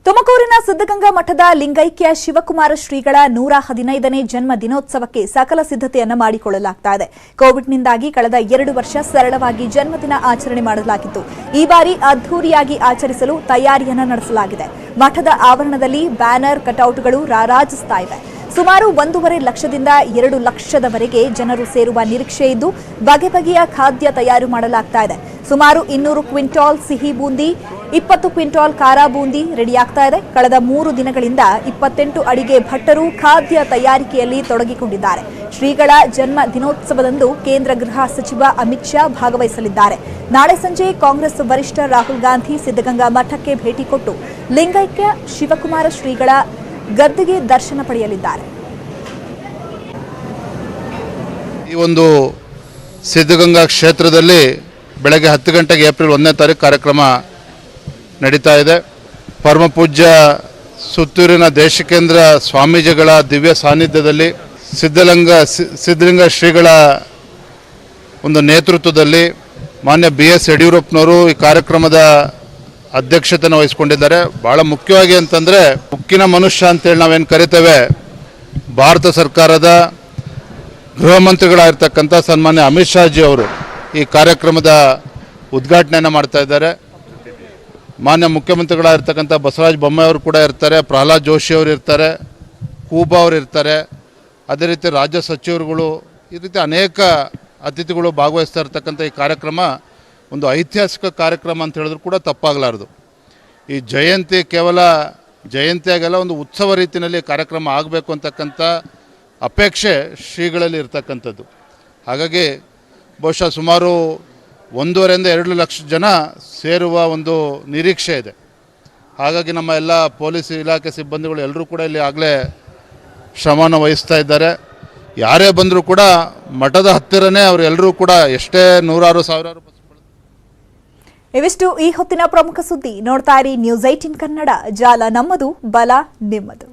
ತುಮಕೂರಿನ ಸಿದ್ಧಗಂಗಾ ಮಠದ ಲಿಂಗೈಕ್ಯ ಶಿವಕುಮಾರ ಶ್ರೀಗಳ 115ನೇ ಜನ್ಮ ದಿನೋತ್ಸವಕ್ಕೆ ಸಕಲ ಸಿದ್ಧತೆಯನ್ನ ಮಾಡಿಕೊಳ್ಳಲಾಗ್ತಾ ಇದೆ. ಕೋವಿಡ್ನಿಂದಾಗಿ ಕಳೆದ 2 ವರ್ಷ ಸರಳವಾಗಿ ಜನ್ಮದಿನ ಆಚರಣೆ ಮಾಡಲಾಗಿತ್ತು. ಈ ಬಾರಿ ಅದ್ದೂರಿಯಾಗಿ ಆಚರಿಸಲು ತಯಾರಿಯನ್ನ ನಡೆಸಲಾಗಿದೆ. ಮಠದ ಆವರಣದಲ್ಲಿ ಬ್ಯಾನರ್ ಕಟೌಟ್ಗಳು ರಾರಾಜಿಸ್ತಾ ಇವೆ. ಸುಮಾರು 1.5 ಲಕ್ಷದಿಂದ 2 ಲಕ್ಷದವರೆಗೆ ಜನರು ಸೇರುವ ನಿರೀಕ್ಷೆ ಇದ್ದು ಬಗೆ ಬಗೆಯ ಖಾದ್ಯ ತಯಾರು ಮಾಡಲಾಗ್ತಾ ಇದೆ. ಸುಮಾರು 200 ಕ್ವಿಂಟಾಲ್ ಸಿಹಿ ಬೂಂದಿ, 20 ಕ್ವಿಂಟಾಲ್ ಖಾರ ಬೂಂದಿ ರೆಡಿಯಾಗ್ತಾ ಇದೆ. ಕಳೆದ 3 ದಿನಗಳಿಂದ 28 ಅಡಿಗೆ ಭಟ್ಟರು ಖಾದ್ಯ ತಯಾರಿಕೆಯಲ್ಲಿ ತೊಡಗಿಕೊಂಡಿದ್ದಾರೆ. ಶ್ರೀಗಳ ಜನ್ಮ ದಿನೋತ್ಸವದಂದು ಕೇಂದ್ರ ಗೃಹ ಸಚಿವ ಅಮಿತ್ ಶಾ ಭಾಗವಹಿಸಲಿದ್ದಾರೆ. ನಾಳೆ ಸಂಜೆ ಕಾಂಗ್ರೆಸ್ ವರಿಷ್ಠ ರಾಹುಲ್ ಗಾಂಧಿ ಸಿದ್ಧಗಂಗಾ ಮಠಕ್ಕೆ ಭೇಟಿ ಕೊಟ್ಟು ಲಿಂಗೈಕ್ಯ ಶಿವಕುಮಾರ ಶ್ರೀಗಳ ಗದ್ದುಗೆ ದರ್ಶನ ಪಡೆಯಲಿದ್ದಾರೆ. ಈ ಒಂದು ಸಿದ್ಧಗಂಗಾ ಕ್ಷೇತ್ರದಲ್ಲಿ ಬೆಳಗ್ಗೆ 10 ಗಂಟೆಗೆ ಏಪ್ರಿಲ್ 1ನೇ ತಾರೀಕು ಕಾರ್ಯಕ್ರಮ ನಡೀತಾ ಇದೆ. ಪರಮ ಪೂಜ್ಯ ಸುತ್ತೂರಿನ ದೇಶಿಕೇಂದ್ರ ಸ್ವಾಮೀಜಿಗಳ ದಿವ್ಯ ಸಾನ್ನಿಧ್ಯದಲ್ಲಿ ಸಿದ್ಧಲಿಂಗ ಶ್ರೀಗಳ ಒಂದು ನೇತೃತ್ವದಲ್ಲಿ ಮಾನ್ಯ BS ಯಡಿಯೂರಪ್ಪನವರು ಈ ಕಾರ್ಯಕ್ರಮದ ಅಧ್ಯಕ್ಷತೆಯನ್ನು ವಹಿಸಿಕೊಂಡಿದ್ದಾರೆ. ಭಾಳ ಮುಖ್ಯವಾಗಿ ಅಂತಂದರೆ ಉಕ್ಕಿನ ಮನುಷ್ಯ ಅಂತೇಳಿ ನಾವೇನು ಕರಿತೇವೆ, ಭಾರತ ಸರ್ಕಾರದ ಗೃಹ ಮಂತ್ರಿಗಳಾಗಿರ್ತಕ್ಕಂಥ ಸನ್ಮಾನ್ಯ ಅಮಿತ್ ಶಾಜಿ ಅವರು ಈ ಕಾರ್ಯಕ್ರಮದ ಉದ್ಘಾಟನೆಯನ್ನು ಮಾಡ್ತಾ ಇದ್ದಾರೆ. ಮಾನ್ಯ ಮುಖ್ಯಮಂತ್ರಿಗಳಾಗಿರ್ತಕ್ಕಂಥ ಬಸವರಾಜ ಬೊಮ್ಮಾಯಿ ಅವರು ಕೂಡ ಇರ್ತಾರೆ, ಪ್ರಹ್ಲಾದ್ ಜೋಶಿ ಅವರು ಇರ್ತಾರೆ, ಕೂಬಾ ಅವರು ಇರ್ತಾರೆ, ಅದೇ ರೀತಿ ರಾಜ್ಯ ಸಚಿವರುಗಳು, ಈ ರೀತಿ ಅನೇಕ ಅತಿಥಿಗಳು ಭಾಗವಹಿಸ್ತಾ ಇರ್ತಕ್ಕಂಥ ಈ ಕಾರ್ಯಕ್ರಮ ಒಂದು ಐತಿಹಾಸಿಕ ಕಾರ್ಯಕ್ರಮ ಅಂತ ಹೇಳಿದ್ರು ಕೂಡ ತಪ್ಪಾಗಲಾರದು. ಈ ಜಯಂತಿ ಕೇವಲ ಜಯಂತಿಯಾಗೆಲ್ಲ ಒಂದು ಉತ್ಸವ ರೀತಿಯಲ್ಲಿ ಕಾರ್ಯಕ್ರಮ ಆಗಬೇಕು ಅಂತಕ್ಕಂಥ ಅಪೇಕ್ಷೆ ಶ್ರೀಗಳಲ್ಲಿ ಇರ್ತಕ್ಕಂಥದ್ದು. ಹಾಗಾಗಿ ಬಹುಶಃ ಸುಮಾರು 1.5ರಿಂದ 2 ಲಕ್ಷ ಜನ ಸೇರುವ ಒಂದು ನಿರೀಕ್ಷೆ ಇದೆ. ಹಾಗಾಗಿ ನಮ್ಮ ಎಲ್ಲ ಪೊಲೀಸ್ ಇಲಾಖೆ ಸಿಬ್ಬಂದಿಗಳು ಎಲ್ಲರೂ ಕೂಡ ಇಲ್ಲಿ ಆಗಲೇ ಶ್ರಮವನ್ನು ವಹಿಸ್ತಾ ಇದ್ದಾರೆ. ಯಾರೇ ಬಂದರೂ ಕೂಡ ಮಠದ ಹತ್ತಿರನೇ ಅವರೆಲ್ಲರೂ ಕೂಡ ಎಷ್ಟೇ ನೂರಾರು ಸಾವಿರಾರು. ಇವಿಷ್ಟು ಈ ಹೊತ್ತಿನ ಪ್ರಮುಖ ಸುದ್ದಿ. ನೋಡ್ತಾ ಇರಿ ನ್ಯೂಸ್ 18 ಕನ್ನಡ, ಜಾಲ ನಮ್ಮದು, ಬಲ ನಿಮ್ಮದು.